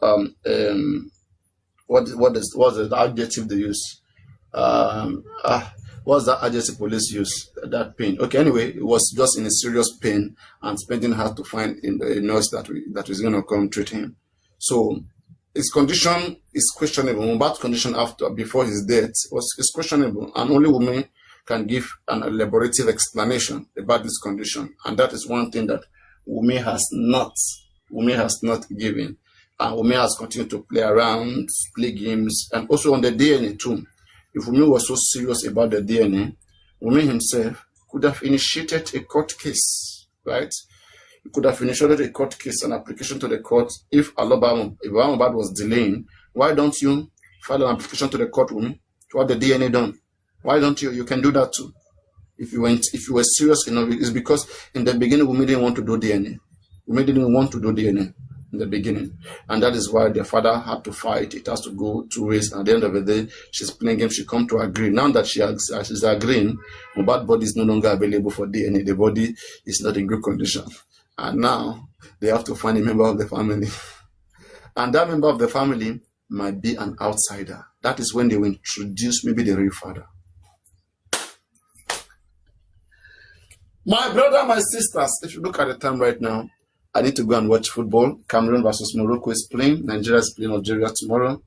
S1: what's the adjective they use? What's that adjective police use? That pain. Okay, anyway, it was just in a serious pain, and spending hard to find a nurse that is going to come treat him. So his condition is questionable. Mohbad's condition before his death is questionable, and only Wunmi can give an elaborative explanation about this condition. And that is one thing that Wunmi has not given. And Wunmi has continued to play around, play games, and also on the DNA too. If Wunmi was so serious about the DNA, Wunmi himself could have initiated a court case, right? He could have initiated a court case, an application to the court. If Baba Mohbad was delaying, why don't you file an application to the court, Wunmi, to have the DNA done? Why don't you? You can do that too. If you were serious enough, it's because in the beginning Wunmi didn't want to do DNA. Wunmi didn't want to do DNA in the beginning, and that is why the father had to fight. It has to go 2 ways. At the end of the day, she's playing games. She come to agree. Now that she's agreeing, Mohbad's body is no longer available for DNA. The body is not in good condition. And now they have to find a member of the family. And that member of the family might be an outsider. That is when they will introduce maybe the real father. My brother, my sisters, if you look at the time right now, I need to go and watch football. Cameroon versus Morocco is playing. Nigeria is playing Algeria tomorrow.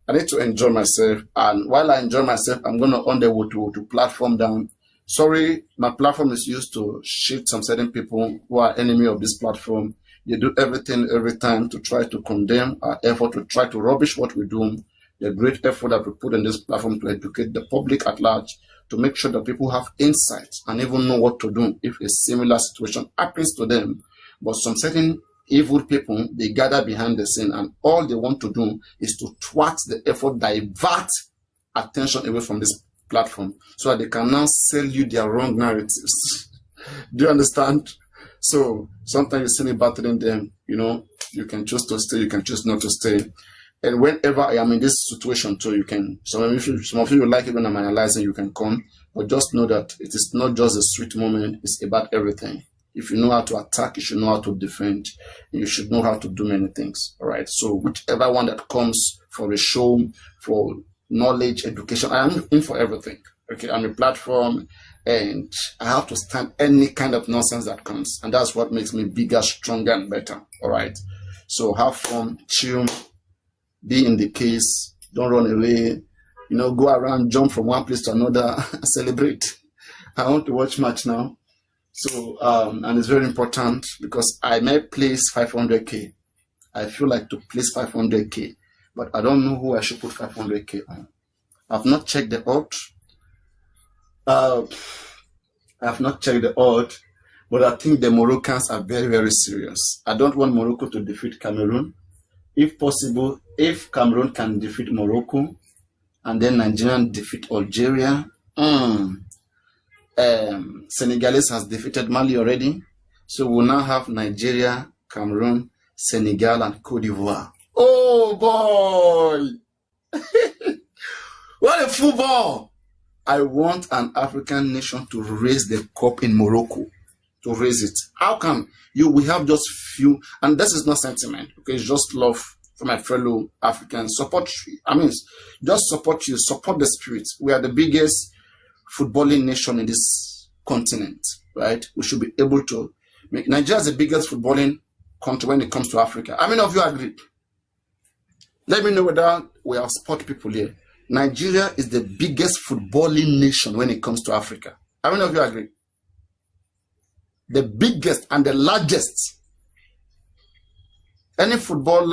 S1: I need to enjoy myself. And while I enjoy myself, I'm going to on the way to platform down. Sorry, my platform is used to shit some certain people who are enemy of this platform. They do everything every time to try to condemn our effort, to try to rubbish what we do. The great effort that we put on this platform to educate the public at large, to make sure that people have insights and even know what to do if a similar situation happens to them. But some certain evil people, they gather behind the scene, and all they want to do is to thwart the effort, divert attention away from this platform, so that they can now sell you their wrong narratives. Do you understand? So sometimes you see me battling them, you know, you can choose to stay, you can choose not to stay. And whenever I am in this situation too, you can, some of you like it when I'm analyzing, you can come, but just know that it is not just a sweet moment, it's about everything. If you know how to attack, you should know how to defend, and you should know how to do many things, all right? So whichever one that comes for a show, for knowledge, education, I am in for everything, okay? I'm a platform, and I have to stand any kind of nonsense that comes, and that's what makes me bigger, stronger, and better, all right? So have fun, chill, be in the case, don't run away, you know, go around, jump from one place to another, celebrate. I want to watch match now. So, and it's very important because I may place 500K. I feel like to place 500K, but I don't know who I should put 500K on. I've not checked the odds. I've not checked the odds, but I think the Moroccans are very, very serious. I don't want Morocco to defeat Cameroon. If possible, if Cameroon can defeat Morocco, and then Nigerian defeat Algeria, Senegalese has defeated Mali already. So we'll now have Nigeria, Cameroon, Senegal, and Cote d'Ivoire. Oh boy! What a football! I want an African nation to raise the cup in Morocco. To raise it. How come we have just few, and this is not sentiment, okay? It's just love for my fellow Africans. Support, just support you, support the spirit. We are the biggest footballing nation in this continent, right? We should be able to make Nigeria the biggest footballing country when it comes to Africa. How many of you agree? Let me know whether we are sport people here. Nigeria is the biggest footballing nation when it comes to Africa. How many of you agree? The biggest and the largest. Any footballer